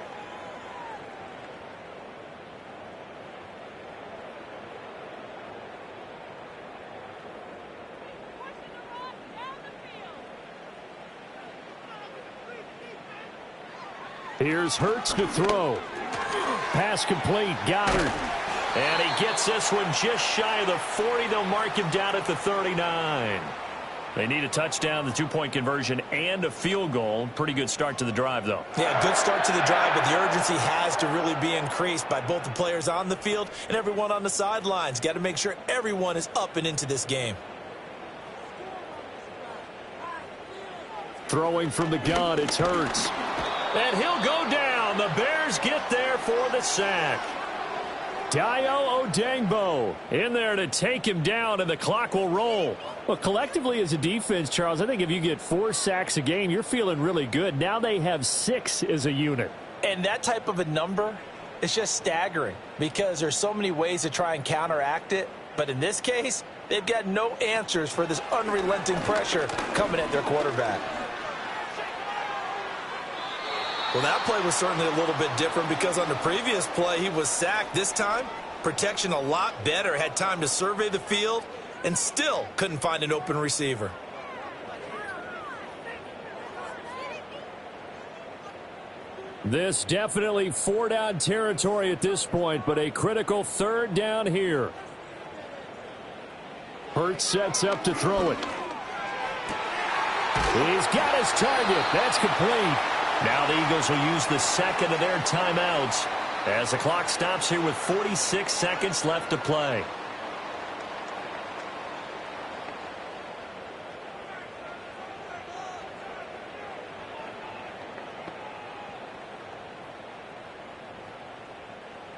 Here's Hurts to throw. Pass complete. Goddard. And he gets this one just shy of the 40. They'll mark him down at the 39. They need a touchdown, the 2-point conversion, and a field goal. Pretty good start to the drive, though. Yeah, good start to the drive, but the urgency has to really be increased by both the players on the field and everyone on the sidelines. Got to make sure everyone is up and into this game. Throwing from the gun, it's Hurts. And he'll go down. The Bears get there for the sack. Dayo Odeyingbo in there to take him down, and the clock will roll. Well, collectively as a defense, Charles, I think if you get 4 sacks a game, you're feeling really good. Now they have 6 as a unit. And that type of a number is just staggering because there's so many ways to try and counteract it. But in this case, they've got no answers for this unrelenting pressure coming at their quarterback. Well, that play was certainly a little bit different because on the previous play, he was sacked. This time, protection a lot better. Had time to survey the field and still couldn't find an open receiver. This definitely 4-down territory at this point, but a critical 3rd down here. Hurts sets up to throw it. He's got his target. That's complete. Now the Eagles will use the 2nd of their timeouts as the clock stops here with 46 seconds left to play.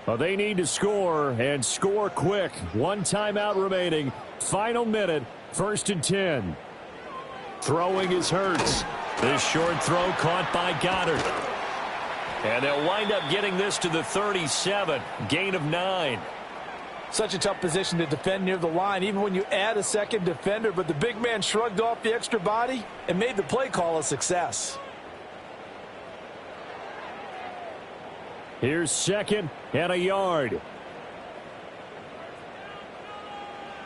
Well, they need to score and score quick. 1 timeout remaining. Final minute. 1st and 10. Throwing is Hurts. This short throw caught by Goddard. And they'll wind up getting this to the 37. Gain of 9. Such a tough position to defend near the line, even when you add a 2nd defender. But the big man shrugged off the extra body and made the play call a success. Here's 2nd and a yard.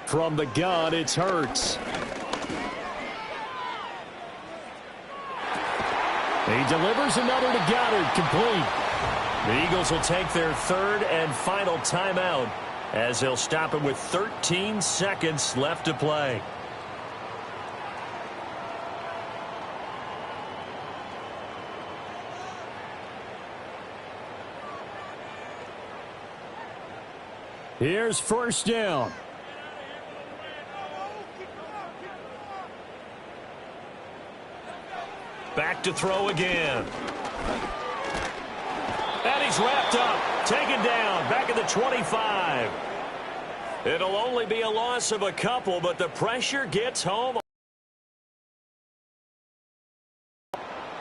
From the gun, it's Hurts. He delivers another to Goddard, complete. The Eagles will take their 3rd and final timeout as they'll stop it with 13 seconds left to play. Here's 1st down. Back to throw again. And he's wrapped up, taken down, back at the 25. It'll only be a loss of a couple, but the pressure gets home.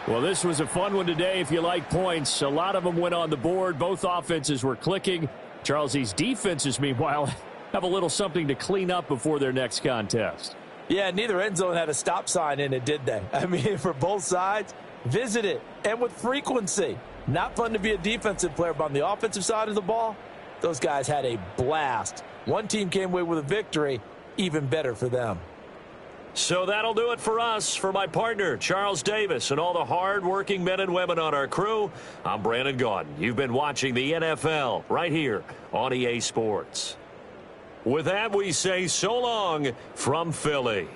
Well, this was a fun one today if you like points. A lot of them went on the board. Both offenses were clicking. Charles, these defenses, meanwhile, have a little something to clean up before their next contest. Yeah, neither end zone had a stop sign in it, did they? I mean, for both sides, visit it, and with frequency. Not fun to be a defensive player, but on the offensive side of the ball, those guys had a blast. One team came away with a victory, even better for them. So that'll do it for us. For my partner, Charles Davis, and all the hard-working men and women on our crew, I'm Brandon Gaudin. You've been watching the NFL right here on EA Sports. With that, we say so long from Philly.